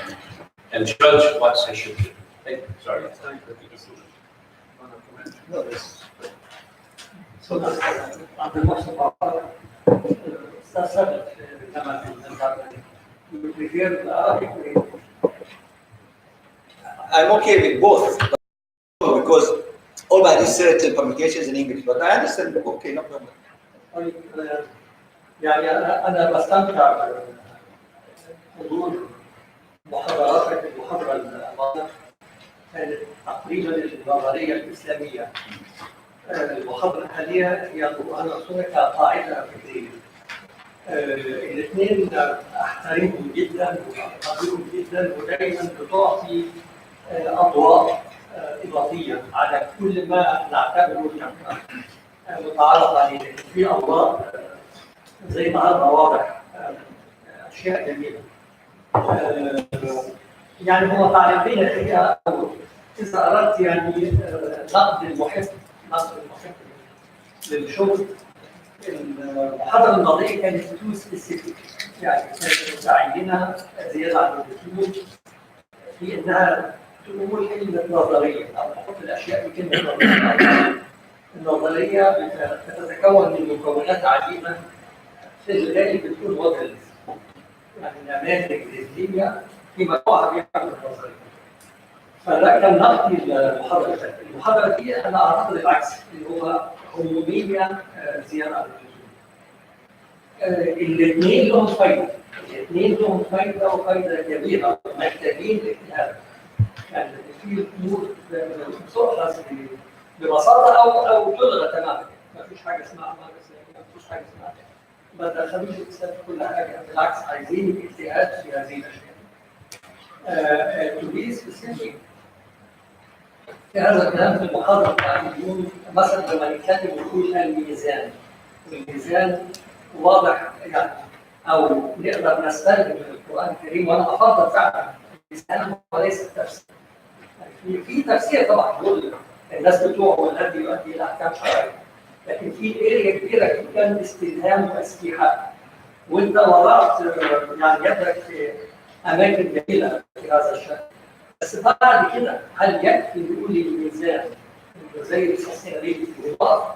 and judge what I should do. Thank you. Sorry. No, this. I'm okay with both because all my research and publications in English, but I understand. Okay, no problem. يعني أنا بستمتع بحضور محاضراتك. المحاضرة الماضية كانت تقريبا النظرية الإسلامية. المحاضرة الحالية هي القران والسنة كقاعدة فكرية. الاثنين أحترمهم جدا وأقدرهم جدا، ودائما بتعطي أضواء إضافية على كل ما نعتبره متعارف عليه. في أضواء زي النهارده واضح أشياء جميلة. يعني هم تعريفين الحقيقة. إذا أردت يعني نقد المحب للشغل، المحاضرة الماضية كانت تو سبيسيفيك، يعني كانت متعينة زيادة عن اللزوم في إنها تقول كلمة نظرية أو تحط الأشياء بكلمة نظرية. النظرية بتتكون من مكونات عديدة، في الغالب بتكون موديلز، يعني نماذج ذهنية في مجموعة من النظرية. فده كان نقدي المحاضرة. المحاضرة دي أنا أعتقد العكس، اللي هو عمومية زيادة عن اللزوم. الاثنين لهم فايدة، الاثنين لهم فايدة وفايدة كبيرة، محتاجين اجتهاد. يعني في أمور تؤخذ ببساطة أو تلغى تماما. ما فيش حاجة اسمها أعمال إسلامية، ما فيش حاجة اسمها ما دخلوش الإسلام في كل حاجة، بالعكس عايزين اجتهاد في هذه الأشياء. To be specific هذا الكلام في المحاضرة بتاعت اليوم مثلا لما نتكلم نقول الميزان، والميزان واضح يعني او نقدر نستلهم من القرآن الكريم، وانا افضل فعلا الميزان وليس التفسير. في تفسير طبعا يقول الناس بتوعه والذي يؤدي الى احكام شرعيه، لكن في اريا كبيره جدا استلهام واستيحاء، وانت وضعت يعني يدك في اماكن جميله في هذا الشان. بس بعد كده هل يكفي نقول الميزان زي السستينابيلتي في الوقت،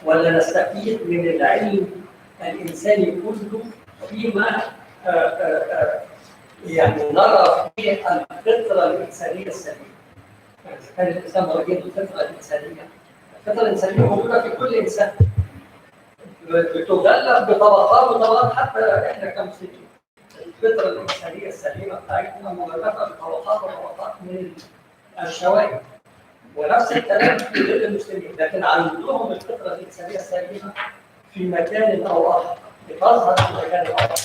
ولا نستفيد من العلم الانساني كله فيما يعني نرى في الفطره الانسانيه السليمه؟ يعني اذا كان الانسان موجود الفطره الانسانيه، الفطره الانسانيه موجوده في كل انسان، بتغلف بطبقات وطبقات. حتى احنا كمسلمين الفطره الانسانيه السليمه بتاعتنا مغلفه بطبقات وطبقات من الشوائب، ونفس الكلام في غير المسلمين، لكن عندهم الفطره الانسانيه السليمه في مكان او اخر، بتظهر في مكان اخر.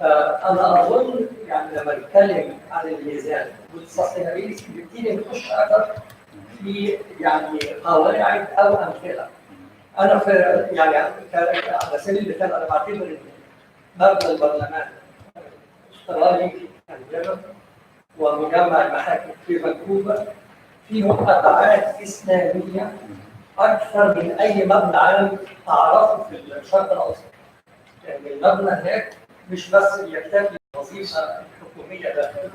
فانا اظن يعني لما نتكلم عن الميزان والسستينابيلتي بنبتدي نخش اكثر في يعني قواعد او امثله. انا في يعني على سبيل المثال انا بعتبر ان مبنى البرلمان استرالي في كندا ومجمع المحاكم في فانكوفر فيهم ابعاد اسلاميه اكثر من اي مبنى عام اعرفه في الشرق الاوسط. يعني المبنى هناك مش بس يكتفي بالوظيفه الحكوميه داخله،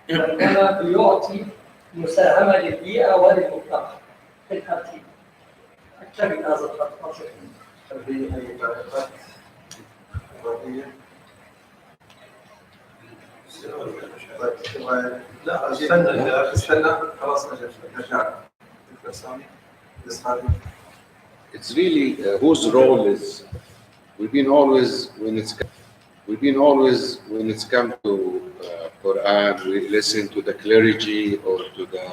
وانما بيعطي مساهمه للبيئه وللمجتمع في الترتيب. اكتفي بهذا الخط. هل في اي تعليقات اضافيه؟ طيب لا استنى خلاص نرجع. It's really whose role is. We've been always when it's come to Quran, we listen to the clergy or to the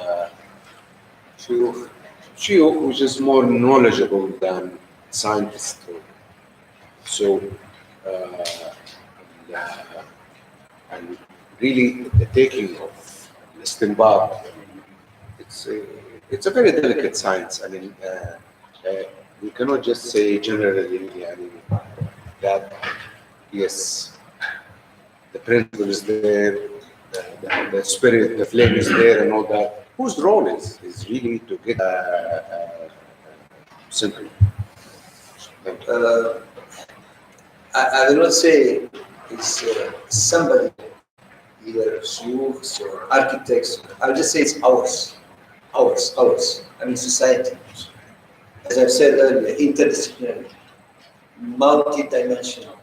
shuyukh, which is more knowledgeable than scientists. So and really the taking of istinbat, it's a very delicate science. I mean, we cannot just say generally that yes, the principle is there, the spirit, the flame is there, and all that. Whose role is really to get simple. I will not say it's somebody, either shuyukhs or architects. I'll just say it's ours. I mean, society. As I've said earlier, interdisciplinary, multi-dimensional.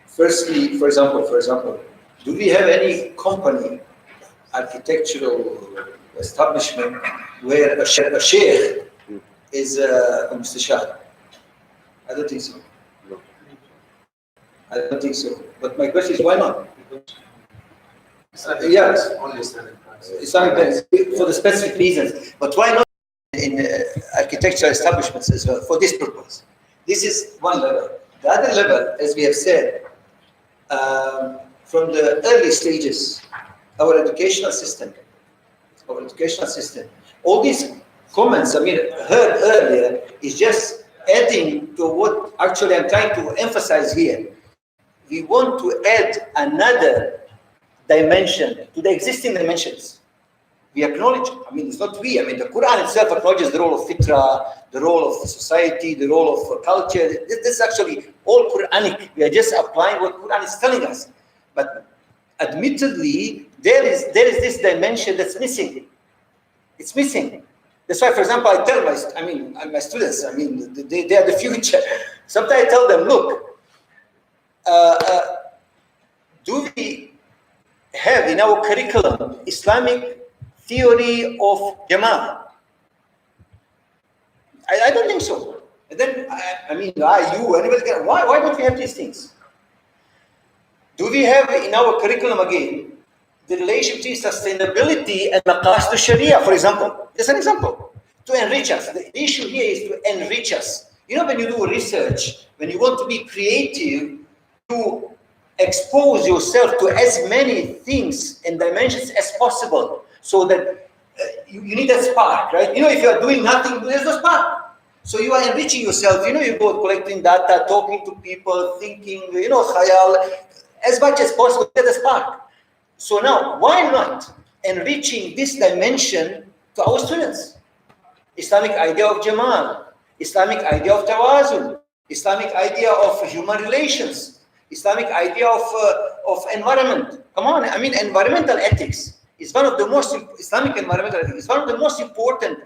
Firstly, for example, do we have any company, architectural establishment, where a sheikh is a mustashar? I don't think so. No. I don't think so. But my question is, why not? Yes, only Islamic for the specific reasons. But why not in architectural establishments as well, for this purpose? This is one level. The other level, as we have said, from the early stages, our educational system, all these comments, I mean, heard earlier, is just adding to what actually I'm trying to emphasize here. We want to add another dimension to the existing dimensions. We acknowledge, I mean, it's not we, I mean, the Quran itself acknowledges the role of fitra, the role of society, the role of culture. This is actually all Quranic. We are just applying what Quran is telling us. But admittedly, there is this dimension that's missing. It's missing. That's why, for example, I tell my students, I mean, they are the future. Sometimes I tell them, look, do we have in our curriculum Islamic theory of Jama'ah? I don't think so. And then, anybody can, why don't we have these things? Do we have in our curriculum again the relation between sustainability and maqasid al-sharia, for example? Just an example. To enrich us. The issue here is to enrich us. You know, when you do research, when you want to be creative, to expose yourself to as many things and dimensions as possible, so that you need a spark, right? You know, if you are doing nothing, there's no spark. So you are enriching yourself. You know, you go collecting data, talking to people, thinking, you know, khayal, as much as possible, get a spark. So now, why not enriching this dimension to our students? Islamic idea of Jamal, Islamic idea of Tawazul, Islamic idea of human relations, Islamic idea of environment. Come on, I mean, environmental ethics is one of the most, Islamic environmental ethics is one of the most important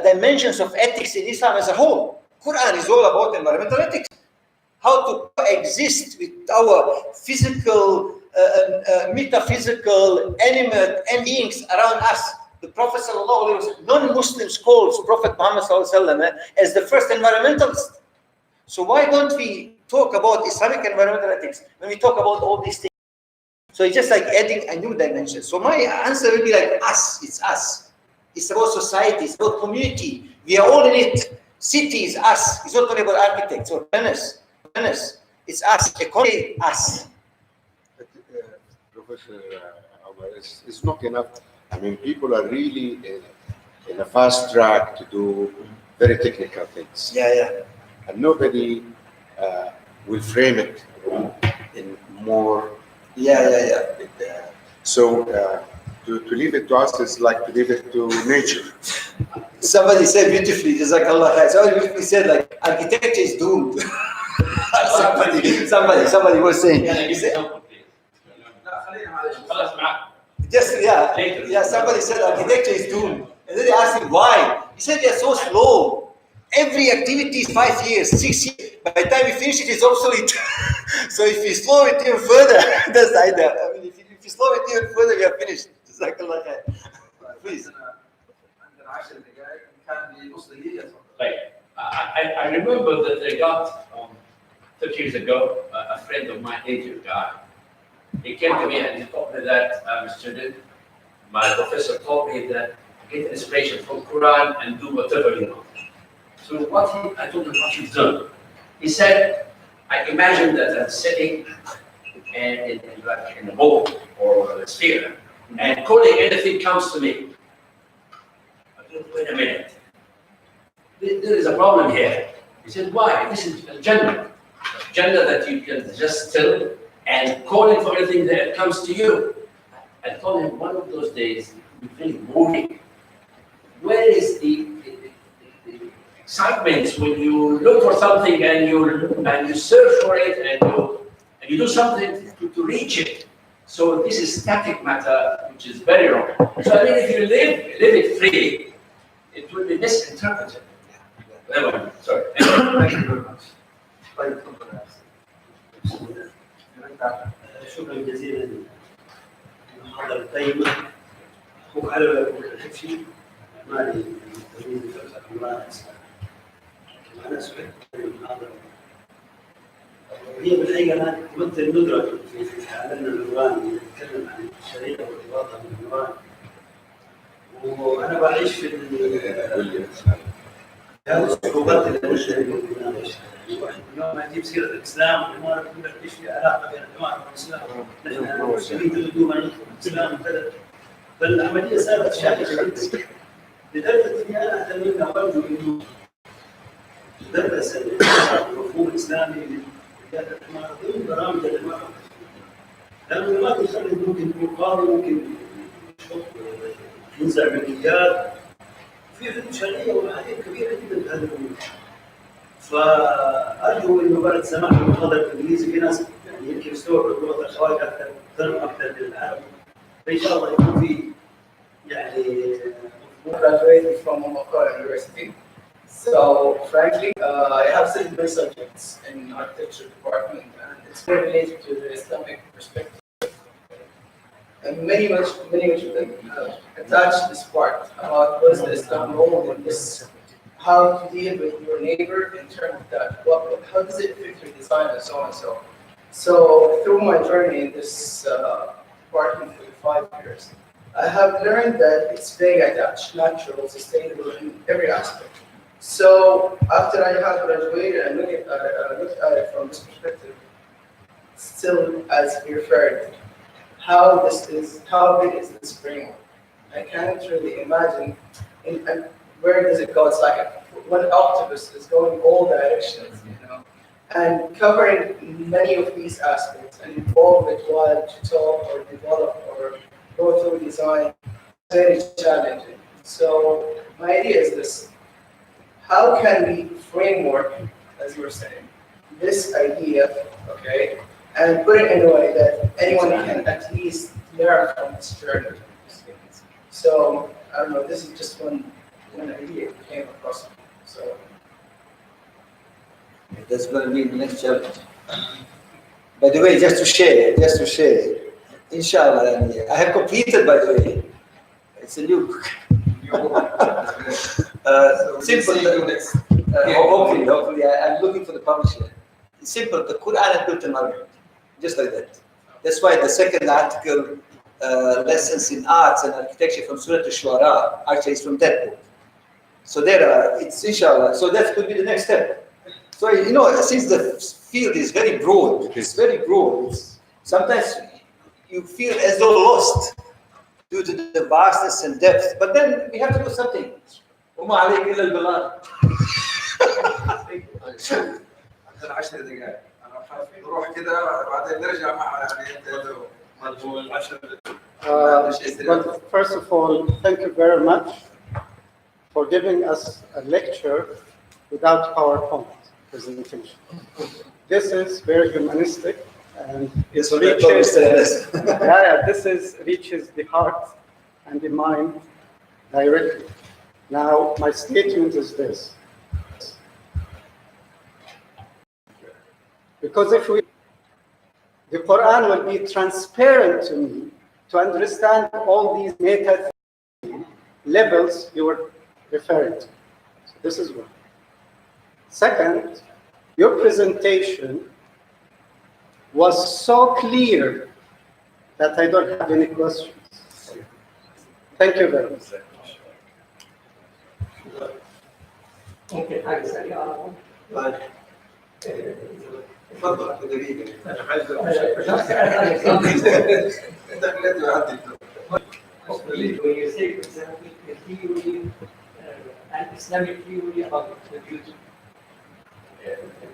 dimensions of ethics in Islam as a whole. Quran is all about environmental ethics. How to coexist with our physical, metaphysical, animate beings around us. The Prophet ﷺ, non-Muslims calls Prophet Muhammad ﷺ as the first environmentalist. So why don't we talk about Islamic environmental ethics when we talk about all these things? So it's just like adding a new dimension. So my answer will be like us. It's us. It's about society. It's about community. We are all in it. City is us. It's not only about architects or planners. It's us. Economy, us. But, Professor Omar, it's not enough. I mean, people are really in a fast track to do very technical things. Yeah. And nobody will frame it in more. Yeah. So to leave it to us is like to leave it to nature. Somebody said beautifully, Jazakallah khair. Somebody beautifully said like architecture is doomed. somebody was saying. Somebody said architecture is doomed. And then they asked him why. He said they're so slow. Every activity is 5 years, 6 years. By the time we finish it, it's obsolete. So if you slow it even further, that's the idea. I mean, if you slow it even further, we are finished. Jazakallah khair. Please. I remember that I got 30 years ago a friend of mine, Indian guy. He came to me and he told me that I'm a student. My professor told me that get inspiration from Quran and do whatever you want. So I told him what he's done. He said, I imagine that I'm sitting in a bowl or a sphere and calling anything comes to me. I said, wait a minute. There is a problem here. He said, why? This is a Jannah. Jannah that you can just tell and calling for anything that comes to you. I told him one of those days, you're feeling boring. Where is the excitement when you look for something and you search for it and you do something to reach it? So this is static matter, which is very wrong. So I mean, if you live it freely, it will be misinterpreted. Sorry. Thank you very much. شكرا جزيلا للمحاضرة الطيبة. أخوك علي يقول الحبشي مالي تلميذ العمران أنا سمعت المحاضرة وهي بالحقيقة أنا تمثل ندرة في عالمنا العمراني نتكلم عن الشريعة وارتباطها بالعمران. وأنا بعيش في الصعوبات اللي نشهدها. الواحد اليوم ما يجيب سيرة الإسلام والعمارة يقول لك إيش في علاقة بين العمارة والإسلام؟ نحن المسلمين بدون ما ندخل الإسلام وكذا. فالعملية صارت شاقة جدا. لدرجة إني أنا أتمنى أرجو إنه درس المفهوم الإسلامي لرجال العمارة ضمن برامج العمارة. لأنه ما تخلي ممكن يكون قاضي ممكن ينزع ملكيات. في شرعية ومعايير كبيرة جدا بهذا الأمور. فأرجو إنه بعد سماع المحاضرة الإنجليزي في ناس يعني يمكن يستوعبوا اللغة الخارج أكثر تفهم أكثر للعالم. فإن شاء الله يكون في يعني. Graduated from Al University. So frankly, I have secondary subjects in architecture department, and it's very related to the Islamic perspective. And many much of them attach this part about what is the Islam role in this, how to deal with your neighbor in terms of that, how does it fit your design and so on and so on. So through my journey in this department for 5 years, I have learned that it's very attached, natural, sustainable in every aspect. So after I have graduated, I looked at it from this perspective, still as referred, how big is this framework? I can't really imagine and where does it go. It's like one octopus is going all directions, you know, and covering many of these aspects and involve it while to talk or develop or go through design, very challenging. So my idea is this: how can we framework, as you were saying, this idea, okay, and put it in a way that anyone can at least learn from this journey. So I don't know. This is just one idea that came across. So that's going to be the next challenge. By the way, just to share, inshallah, I have completed, by the way. It's a new book. Simple. Hopefully, I'm looking for the publisher. It's simple. The Quran and built an argument, just like that. That's why the second article, lessons in arts and architecture from Surah Al-Shu'ara, actually is from that book. So it's inshallah. So that could be the next step. So since the field is very broad, sometimes you feel as though lost due to the vastness and depth. But then we have to do something. وما عليك إلا البلاغ. عندنا 10 دقائق. أنا خايف نروح كده بعدين نرجع مع Well, first of all, thank you very much for giving us a lecture without PowerPoint presentation. This is very humanistic and it reaches, reaches the heart and the mind directly. Now, my statement is this. Because the Quran will be transparent to me to understand all these meta levels you were referring to. So this is one. Second, your presentation was so clear that I don't have any questions. Thank you very much. ممكن حاجة سريعة. تفضل دقيقة. When you say, for example, a theory, an Islamic theory about the beauty.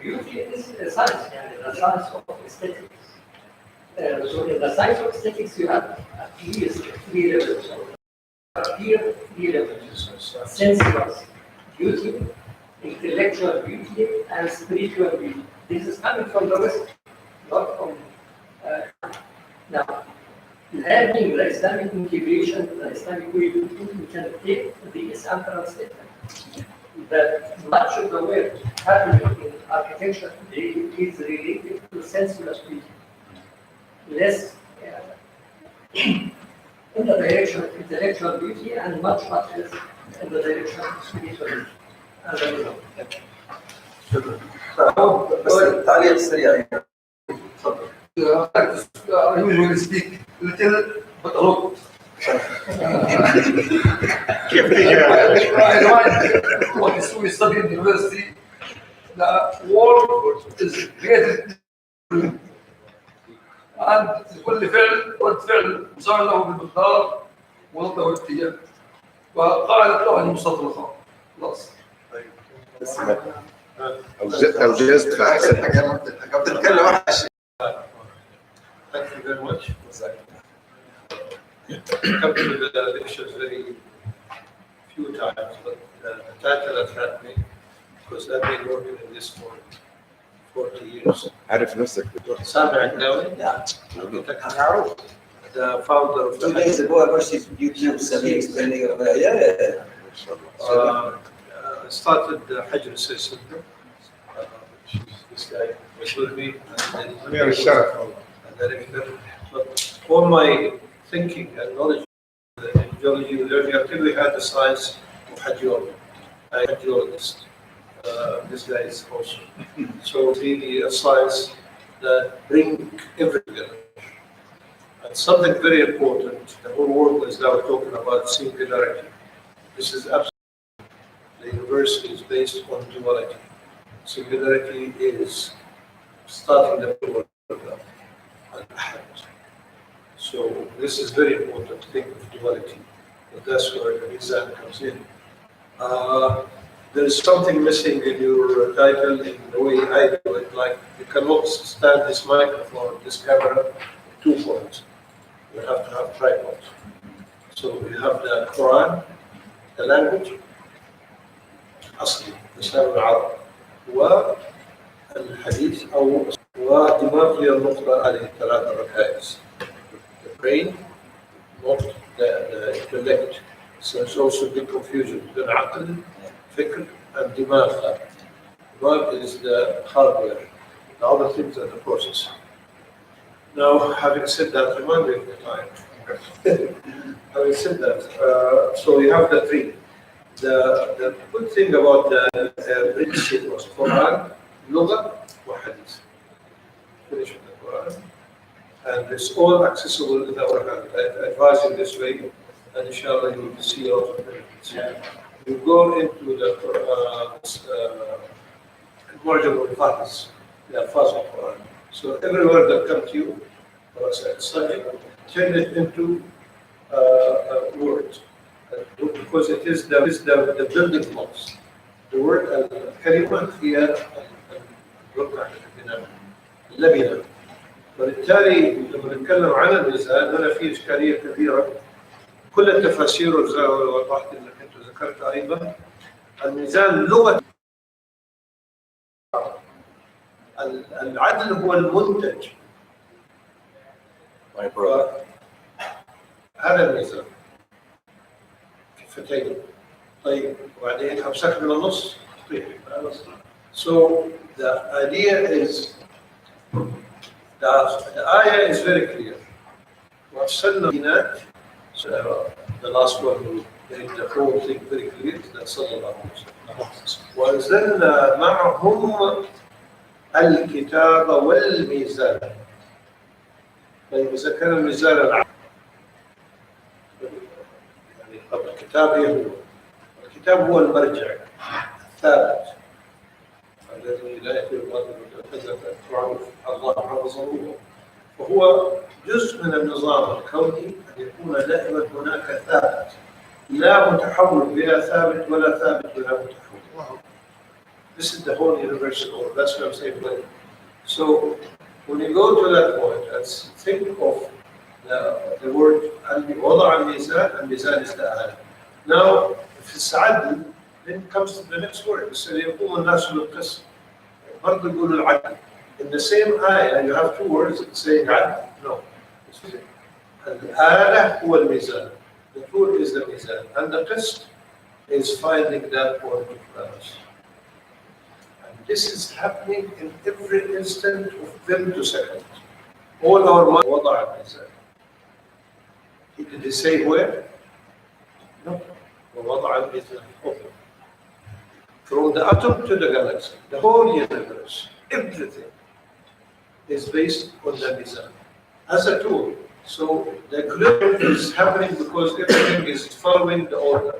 Beauty is a science, the science of aesthetics. So in the science of aesthetics, you have at least 3 levels. Here, 3 levels. Sensuous beauty, intellectual beauty, and spiritual beauty. This is coming from the West, not from now. Having the Islamic integration, the Islamic way to think, we can take the Islam statement that much of the work happening in architecture today is related to sensuous beauty, less in the direction of intellectual beauty and much less in the direction of spiritual beauty. بس التعليق السريع تفضل. I usually speak little but a lot. What is we study in university, the world is created and كل فعل رد فعل صار له بالمقدار ونطلع الاتجاه وقاعدة له المستطلقة. خلاص. أوجزت فأحسن. بتتكلم عن شيء. Thank you very much. Come to the lectures very few times, but the title attracted me because I've been working in this for 40 years. عارف نفسك دكتور. سامع الناوي؟ Yeah. معروف. The founder of 2 days ago, I watched his YouTube explaining about it. started Hajr System. This guy was with me. But all my thinking and knowledge in geology, until we had the science of hydrology. I'm a geologist. This guy is also. So really a science that bring everything together. And something very important, the whole world is now talking about singularity. This is absolutely, the universe is based on duality. Singularity is starting the world of God. So this is very important to think of duality. That's where the mizan comes in. There is something missing in your title in the way I do it. Like you cannot stand this microphone, this camera, 2 points. You have to have tripod. So you have the Quran, the language, أصلي الإسلام العربي والحديث أو ودماغ هي النقطة عليه 3 ركائز. The brain, not the intellect. So it's also a big confusion between عقل, فكر, and دماغ. Dmagh is the hardware. The other things are the process. Now, having said that, remind me of the time. Having said that, so you have the 3. The good thing about the reading was Quran, Lugha, and Hadith. Finish with the Quran. And it's all accessible in our hand. I advise you this way, and inshallah you will see a lot of benefits. You go into the Marjan al-Fatiz, the Alfaz of Quran. So every word that comes to you, turn it into words. Because it is the building blocks. The word al-kalima هي الركعة اللبنة. وبالتالي لما نتكلم عن الميزان هنا في إشكالية كبيرة. كل التفاسير وضحت انك انت ذكرت ايضا الميزان لغة العدل هو المنتج. هذا الميزان كفتين. طيب وبعدين امسك من النص طيب. So the idea is the ayah is very clear. وَأَرْسَلْنَا بِنَاتٍ. So the last one who made the whole thing very clear is that صلى الله عليه وسلم. وأنزلنا معهم الكتاب والميزان. طيب إذا كان الميزان العقل يعني قبل الكتاب هو الكتاب هو المرجع الثابت الذي لا يكون معروف الله حفظه. وهو جزء من النظام الكوني أن يكون دائما هناك ثابت لا متحول بلا ثابت ولا ثابت بلا متحول. This is the whole universal order. That's what I'm saying. So when you go to that point, let's think of the word وضع الميزان. الميزان is the آية. Now if it's عدل, then comes to the next word. يقوم الناس بالقسط. برضه يقولوا العدل. In the same ayah, you have 2 words saying عدل. No. الآلة هو الميزان. The tool is the mizan. And the qist is finding that point of balance. And this is happening in every instant of femtosecond. All our mind وضع الميزان. Did he say where? No. وضع الميزان. From the atom to the galaxy, the whole universe, everything is based on the mizan as a tool. So the equilibrium is happening because everything is following the order.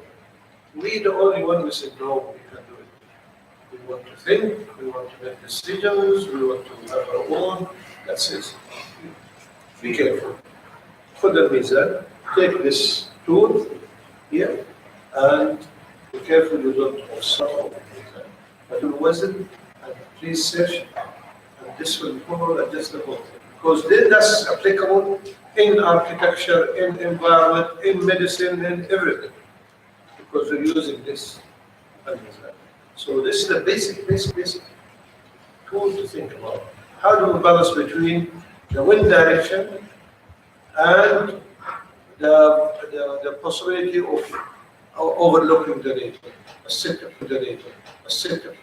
We the only one who said no, we can do it. We want to think, we want to make decisions, we want to have our own. That's it. Be careful. Put the mizan, take this tool here, and be careful you don't obstruct the mizan. But it wasn't, and please search, and this will follow adjustable. Because then that's applicable in architecture, in environment, in medicine, in everything. Because we're using this. So this is the basic tool to think about. How do we balance between the wind direction and the possibility of overlooking the nature, a sector,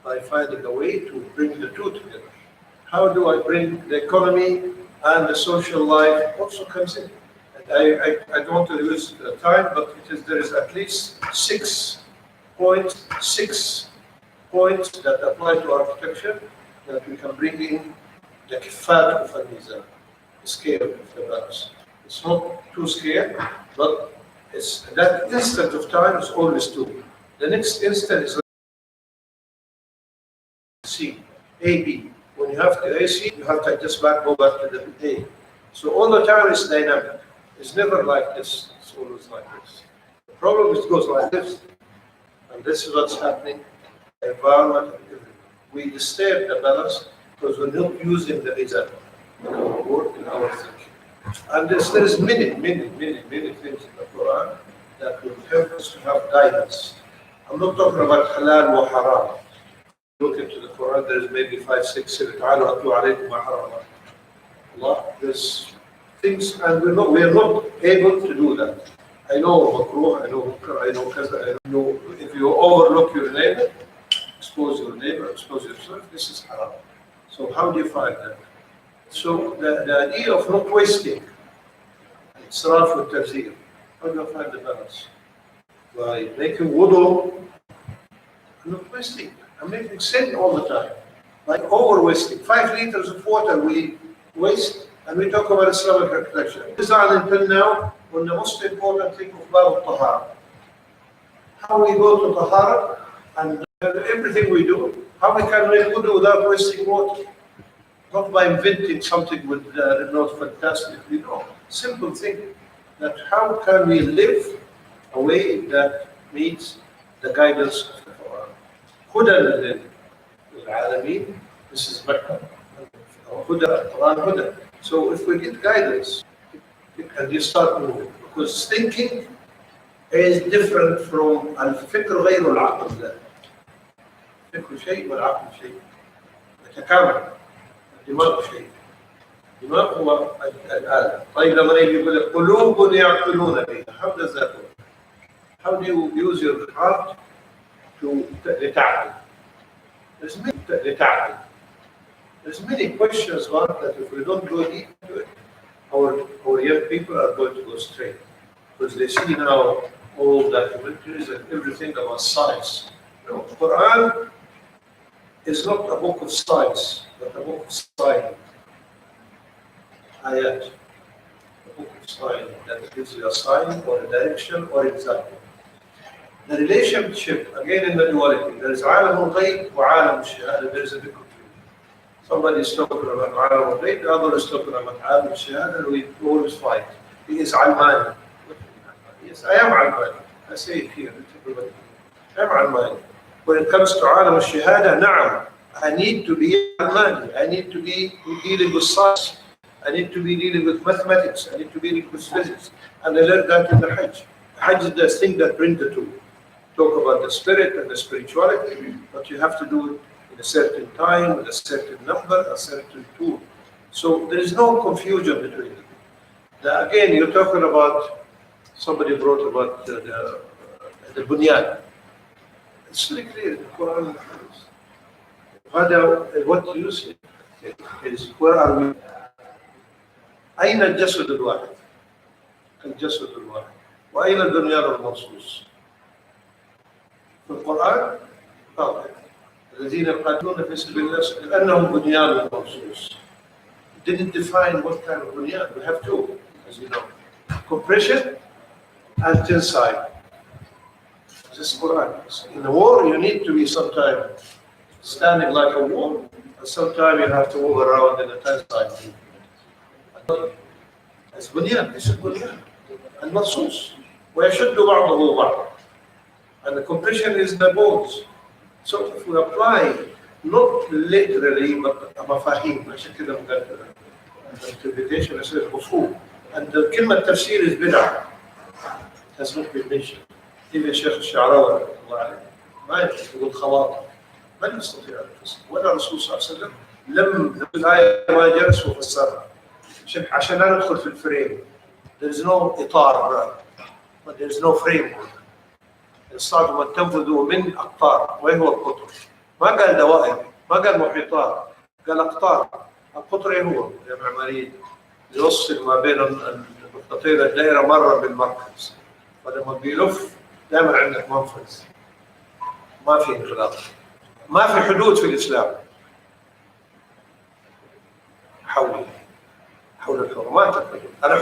by finding a way to bring the 2 together. How do I bring the economy and the social life also comes in? And I don't want to use the time, but there is at least 6 points that apply to architecture that we can bring in the kifat of al-mizan, the scale of the balance. It's not too scale, but it's that instant of time is always 2. The next instant is C, A, B. When you have the AC, you have to just go back to the A. So all the time it's dynamic. It's never like this. So always like this. The problem is it goes like this, and this is what's happening. The environment, we disturb the balance because we're not using the result in our work, in our thinking. And there is many things in the Quran that will help us to have guidance. I'm not talking about halal or haram. Look into the Quran, there's maybe 5, 6, 7. تعالوا أتلوا عليكم ما حرم Allah. There's things, and we are not able to do that. I know makruh, I know kaza, I know if you overlook your neighbor, expose your neighbor, expose yourself, this is haram. So how do you find that? So the idea of not wasting, israf wa tabzir, how do you find the balance? By making wudu, not wasting. I'm making sin all the time, like over-wasting. 5 liters of water we waste, and we talk about Islamic architecture. Design until now, when the most important thing of Bab al-Tahara. How we go to Tahara, and everything we do, how we can make wudu without wasting water. Not by inventing something with not fantastic, simple thing, that how can we live a way that meets the guidance of the Quran. Huda lil-alamin, this is Makkah. Huda, Quran Huda. So if we get guidance, and you start moving, because thinking is different from الفكر غير العقل. لا. الفكر شيء والعقل شيء. يتكامل. الدماغ شيء. الدماغ هو الآلة. طيب لما يجي يقول لك قلوب يعقلون بها، how does that work? How do you use your heart لتعقل? There's many questions about that. If we don't go deep into it, our young people are going to go straight, because they see now all documentaries and everything about science. The Quran is not a book of science, but a book of science. Ayat, a book of science that gives you a sign or a direction or example. The relationship, again in the duality, there is عالم الغيب وعالم الشهادة. There is a big confusion. Somebody is talking about عالم الغيب, the other is talking about عالم الشهادة, and we always fight. He is علماني. Yes, I am علماني. I say it here. I am علماني. When it comes to عالم الشهادة, نعم, I need to be علماني. I need to be dealing with science. I need to be dealing with mathematics. I need to be dealing with physics. And I learned that in the Hajj. Hajj is the thing that brings the two. Talk about the spirit and the spirituality, but you have to do it in a certain time, with a certain number, a certain tool. So there is no confusion between them. Again, you're talking about, somebody brought about the bunyan. It's really clear in the Quran and the Hadith. What you say is, where are we? أين الجسد الواحد؟ الجسد الواحد. وأين البنيان المرصوص؟ في القرآن واضح. الذين يقاتلون في سبيل الله كأنهم بنيان مرصوص. Didn't define what kind of bunyan. We have two, as you know. Compression and tensile. This is Quran. In the war, you need to be sometimes standing like a wall, and sometimes you have to move around in a tensile. It's bunyan. This is bunyan. And مرصوص. ويشد بعضه بعض. And the compression is the bones. So if we apply, not literally, but مفاهيم, عشان كده بقول interpretation is مفهوم. And the كلمة تفسير is بدعة. Has not been mentioned. even الشيخ الشعراوي رحمه الله عليه ما يقول خواطر. من يستطيع أن يفسر؟ ولا الرسول صلى الله عليه وسلم لم الآية ما جلس وفسرها. عشان لا ندخل في الفريم. There is no إطار. But there is no framework. الصعب ما تنفذوا من أقطار. وين هو القطر؟ ما قال دوائر، ما قال محيطات، قال أقطار. القطر إيه هو؟ يا معماريين يوصل ما بين النقطتين الدائرة مرة بالمركز. فلما بيلف دائما عندك منفذ. ما في انخلاق. ما في حدود في الإسلام. حول الحرمات الحدود. أنا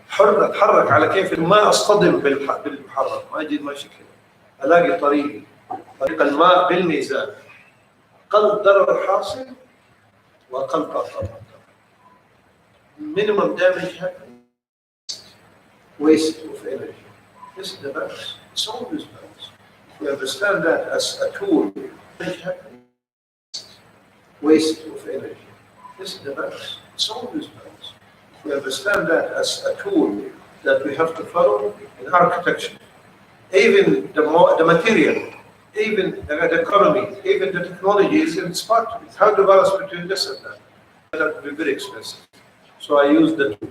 حر اتحرك على كيف ما اصطدم بالمحرم، ما اجي ماشي كذا، الاقي طريق الماء بالميزان، اقل ضرر حاصل واقل طاقه. مينيمم دامج waste of energy. This is the balance. It's always balance. If we understand that as a tool, waste of energy. This is the balance. It's always balance. If we understand that as a tool that we have to follow in architecture, even the material, even the economy, even the technology is in part of it. How to balance between this and that? That would be very expensive. So I use the tool.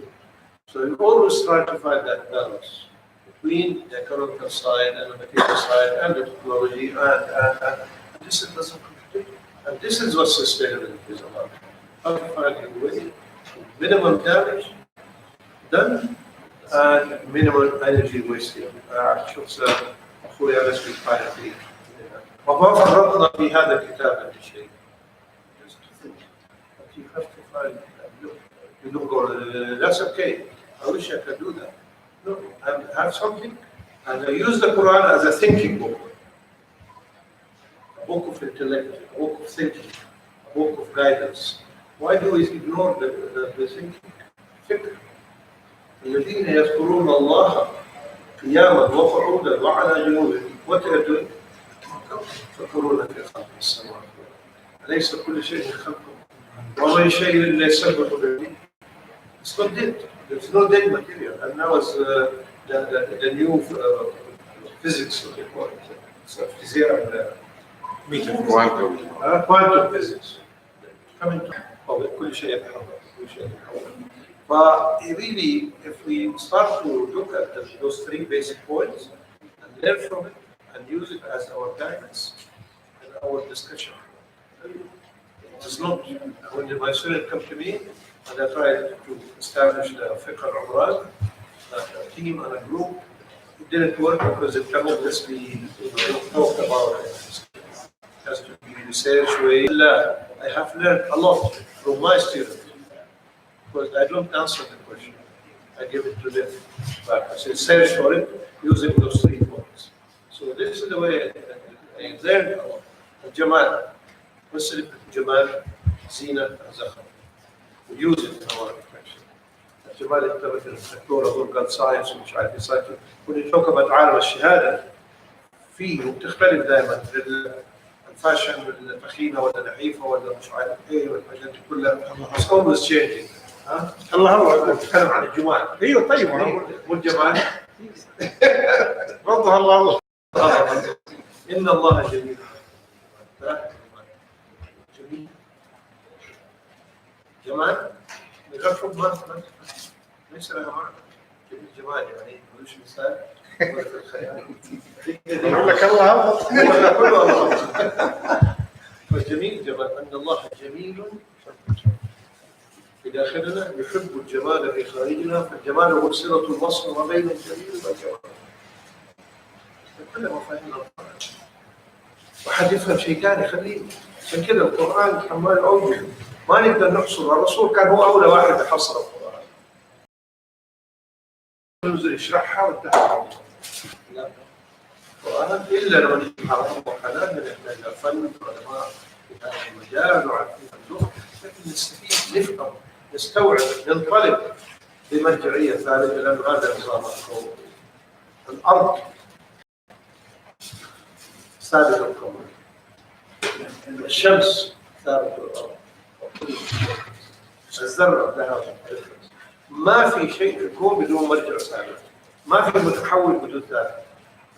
So you always try to find that balance between the economical side and the material side and the technology, and this doesn't contradict. And this is what sustainability is about. How to find a way, minimum damage done, and minimal energy wasting. شخص أخوي أنس بالحالة فيه. وما فرطنا في هذا الكتاب من شيء. But you have to find, you don't go, that's okay. I wish I could do that. No, I have something, and I use the Quran as a thinking book. A book of intellect, a book of thinking, a book of guidance. Why do we ignore the thinking? فكر. الذين يذكرون الله قياما وقعودا وعلى جنوبهم. What they are doing? يفكرون في خلق السماوات والأرض. أليس كل شيء خلقه؟ ومن شيء لا يسبح به. It's not dead. There's no dead material. And now is the new physics, what they call it. So quantum physics. Coming to كل شيء يتحرك. كل شيء يتحرك. But really, if we start to look at those three basic points and learn from it and use it as our guidance in our discussion, it is not. When my students come to me and I tried to establish the العمران, a team and a group, it didn't work because it cannot just be talked about. It has to be research way. I have learned a lot from my students. Because I don't answer the question, I give it to them. But I say, search for it using those 3 points. So this is the way I learned الجمال. What's the جمال? زينة زخم. We use it in our reflection. الجمال يعتبر الدكتور أقول قال ساينس ومش عارف إيه ساينس. When you talk about عالم الشهادة فيه وبتختلف دائما الفاشن التخينة ولا نحيفة ولا مش عارف إيه والحاجات دي كلها. It's always changing. الله نتكلم عن الجمال. ايوه طيب والجمال برضه الله ان الله جميل. جميل جمال من غير حب ما ليس لها معنى. جمال يعني ملوش مثال ولا في الخيال. يقول لك الله كله فالجميل جمال ان الله جميل في داخلنا يحب الجمال في خارجنا فالجمال هو صلة الوصل ما بين الجميل والجمال. كلنا فاهمين القرآن. وحد يفهم شيء ثاني خليه. عشان كذا القرآن حمال أوجه ما نقدر نحصر. الرسول كان هو أولى واحد يحصر القرآن. ينزل يشرحها وانتهى. لا القرآن إلا لما نجيب حرام وحلال نحتاج فن وعلماء في هذا المجال وعارفين اللغة لكن نستفيد نفهم نستوعب ننطلق بمرجعية ثابتة لأن هذا نظام الكون. الأرض ثابت الكون. الشمس ثابت الأرض. الذرة لها ما في شيء في الكون بدون مرجع ثابت. ما في متحول بدون ثابت.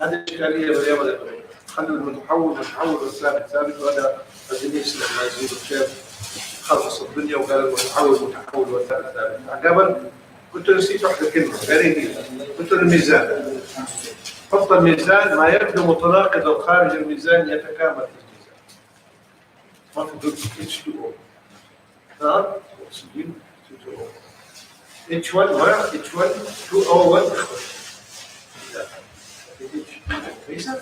هذه الإشكالية بالأيام الأخيرة. خلوا المتحول متحول والثابت ثابت وهذا الدنيس لما يزيد الشيخ خلص الدنيا وقال المتحول والثابت ثابت. قبل كنت نسيت واحدة كلمة غريبة قلت الميزان. حط الميزان ما يبدو متناقضا خارج الميزان يتكامل في الميزان. ما في ضد H2O. ها؟ أكسجين H2O. H1 ما H1 2O1 ميزان.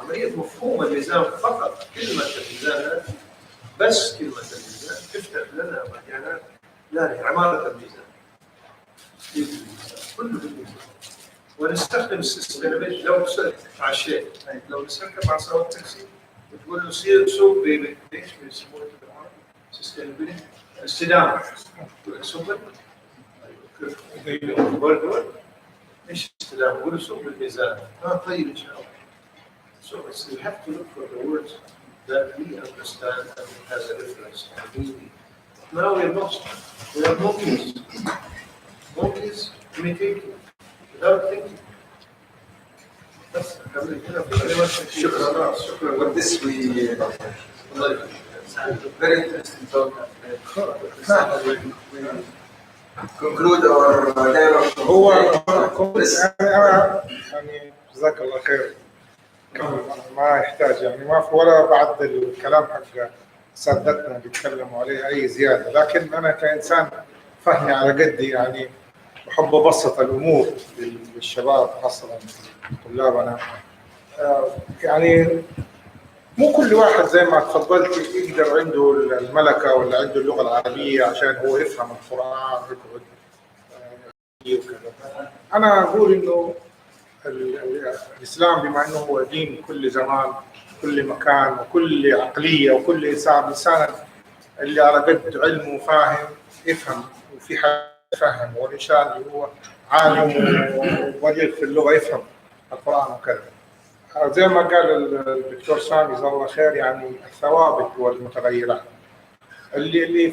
عملية مفهوم الميزان فقط كلمة الميزان بس كلمة الميزان تفتح لنا مجالات لا عمارة الميزان. كله بالميزان. ونستخدم السستينابيلتي لو مع الشيء لو نستخدم مع سواق التاكسي بتقول له سوق ايش بيسموه بالعربي؟ سستينابيلتي استدامة. سوق ايش استلام؟ قولوا سوق الميزان. طيب ان شاء الله. So you have to look for the words that we understand and it has a reference and meaning. Now we are lost. We are monkeys. Monkeys imitating without thinking. شكرا. With this we very interesting talk. We conclude our dialogue. هو يعني جزاك الله خير. ما يحتاج يعني ما في ولا بعد الكلام حق سادتنا بيتكلموا عليه اي زياده، لكن انا كانسان فهمي على قدي يعني بحب ابسط الامور للشباب خاصه طلابنا. يعني مو كل واحد زي ما تفضلت يقدر عنده الملكه ولا عنده اللغه العربيه عشان هو يفهم القران ويقعد وكذا. انا اقول انه الاسلام بما انه هو دين كل زمان كل مكان وكل عقليه وكل انسان اللي على قد علمه وفاهم يفهم، وفي حد يفهم، والانسان اللي هو عالم وبليغ في اللغه يفهم القران وكذا. زي ما قال الدكتور سامي جزاه الله خير، يعني الثوابت والمتغيرات اللي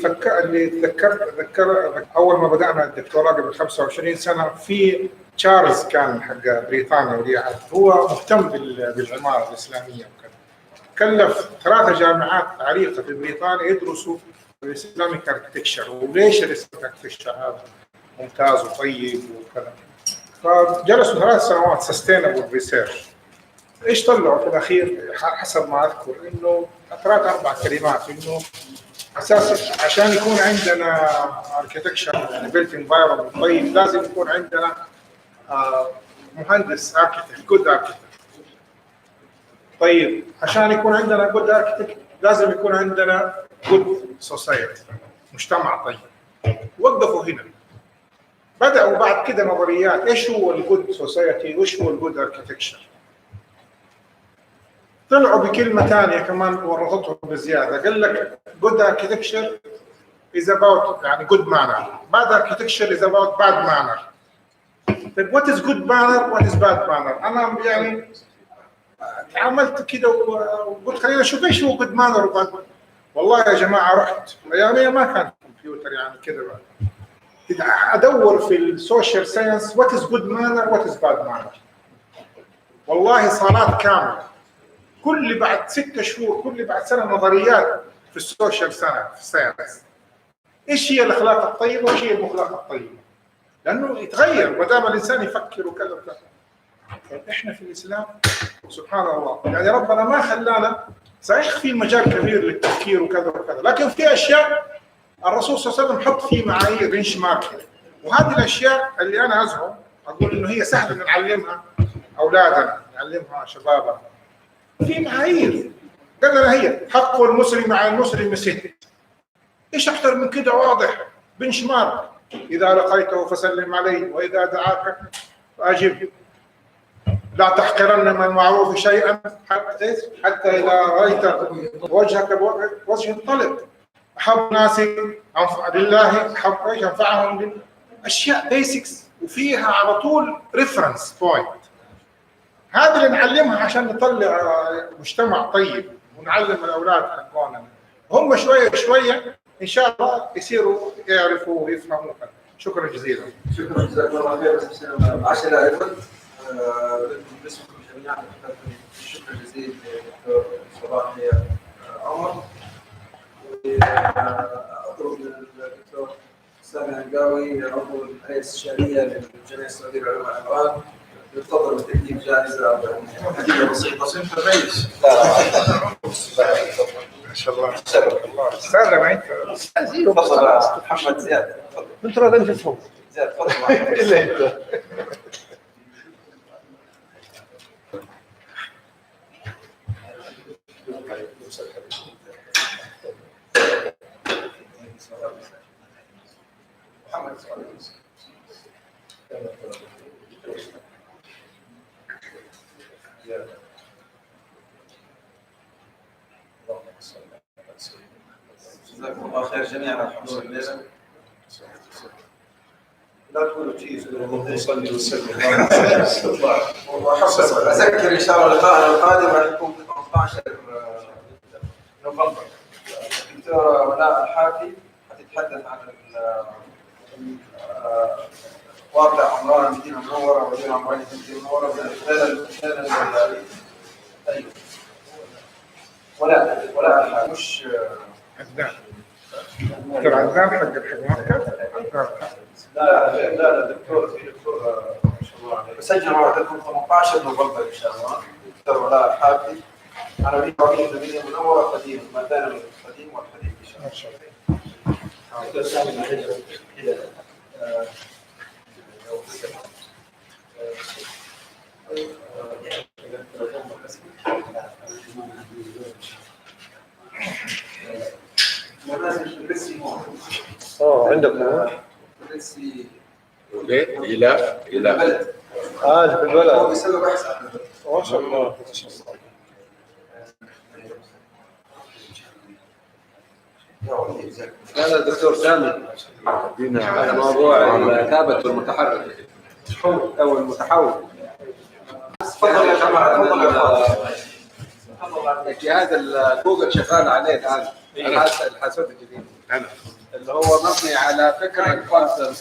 ذكر اول ما بدانا الدكتوراه قبل 25 سنه في تشارلز كان حق بريطانيا ولي عهد، هو مهتم بالعماره الاسلاميه وكذا. كلف 3 جامعات عريقه في بريطانيا يدرسوا الاسلاميك اركتكشر، وليش الاسلاميك اركتكشر هذا ممتاز وطيب وكذا. فجلسوا 3 سنوات سستينبل ريسيرش. ايش طلعوا في الاخير حسب ما اذكر انه 3-4 كلمات، انه اساسا عشان يكون عندنا اركتكشر يعني بيلت انفايرمنت طيب لازم يكون عندنا مهندس اركتكت جود اركتكت. طيب عشان يكون عندنا جود اركتكت لازم يكون عندنا جود سوسايتي، مجتمع طيب. وقفوا هنا، بداوا بعد كده نظريات ايش هو الجود سوسايتي وايش هو الجود اركتكشر. طلعوا بكلمه ثانيه كمان ورطتهم بزياده، قال لك good architecture is about يعني good manner، bad architecture is about bad manner. طيب what is good manner what is bad manner؟ انا يعني عملت كده وقلت خلينا نشوف ايش هو good manner و bad manner. والله يا جماعه رحت اياميا ما كان كمبيوتر يعني كده ادور في السوشيال ساينس what is good manner what is bad manner. والله صالات كامله كل بعد 6 شهور كل بعد سنه نظريات في السوشيال ساينس. ايش هي الاخلاق الطيبه وايش هي المخلاق الطيبه؟ لانه يتغير ما دام الانسان يفكر وكذا وكذا. احنا في الاسلام سبحان الله يعني ربنا ما خلانا، صحيح في مجال كبير للتفكير وكذا وكذا، لكن في اشياء الرسول صلى الله عليه وسلم حط فيه معايير بنش مارك، وهذه الاشياء اللي انا ازعم اقول انه هي سهله نعلمها اولادنا نعلمها شبابنا. في معايير قال لنا هي حق المسلم على المسلم 6. ايش اكثر من كده واضح بنش مارك. اذا لقيته فسلم عليه واذا دعاك فاجب، لا تحقرن من المعروف شيئا حتى اذا رايت وجهك بوجه الطلق. احب الناس لله احب ايش ينفعهم اشياء بيسكس وفيها على طول ريفرنس بوينت. هذا اللي نعلمها عشان نطلع مجتمع طيب ونعلم الاولاد حقونا هم شويه شويه ان شاء الله يصيروا يعرفوا ويفهموا. شكرا جزيلا. شكرا جزاك الله خير. 10 ايضا باسمكم جميعا الشكر الجزيل للدكتور سباهيك عمر، واطلب للدكتور سامي القاوي عضو الهيئه الاستشاريه للجمعيه السعوديه للعلوم والعمران يتفضل بتقديم جائزه هديه بسيطه. انت الرئيس. ما شاء الله تبارك الله. استاذ ما انت تفضل محمد زياد. انت راضي تفهم زياد تفضل. الا انت. جزاكم الله خير جميعا على حضور الليله. لا تقولوا تجيز اللهم صل وسلم. أذكر إن شاء الله لقاءنا القادم راح يكون في 18 نوفمبر. الدكتورة ولاء الحافي حتتحدث عن واقع عمران المدينة المنورة ومدينة عمران المدينة المنورة من خلال أيوه ولاء الحافي مش عدنان. دكتور عدنان حق الحكومة. لا دكتور في دكتور ما شاء الله عليه. بسجل وعدكم 18 نوفمبر ان شاء الله. دكتور ولاء الحافي انا من المدينه المنوره قديم ما بين القديم والحديث ان شاء الله. عندكم إلى في البلد. في البلد. هو بيسوي بحث عن البلد. ما شاء الله. هذا الدكتور سامي على موضوع الثابت والمتحرك او المتحول. تفضل يا جماعه تفضل يا جهاز جوجل شغال عليه الان الحاسوب الجديد اللي هو مبني على فكره كوانتم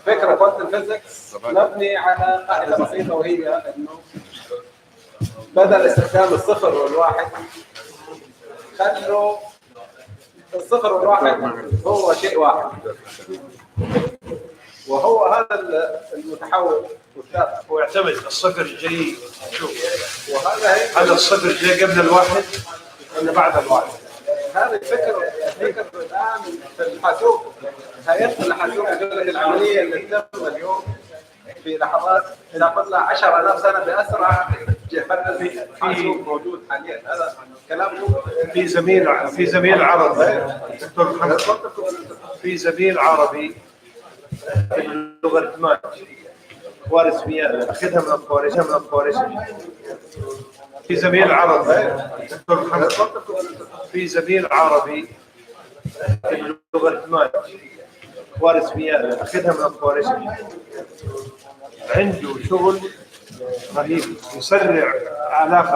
فكره كوانتم فيزيكس مبني على قاعده بسيطه وهي انه بدل استخدام الصفر والواحد خلوا الصفر والواحد هو شيء واحد وهو هذا المتحول والثابت. هو يعتمد الصفر جاي شوف وهذا هذا الصفر جاي قبل الواحد ولا بعد الواحد؟ هذه الفكره الان في الحاسوب هيئه الحاسوب يقول لك العمليه اللي تتم اليوم في لحظات تاخذ لها 10,000 سنه باسرع جهاز حاسوب موجود حاليا. هذا كلام في زميل عربي دكتور محمد في زميل عربي في اللغه مات خوارزميات اخذها من الخوارزمي في زميل عربي دكتور محمد في زميل عربي في اللغه مات خوارزميات اخذها من الخوارزمي عنده شغل رهيب يسرع آلاف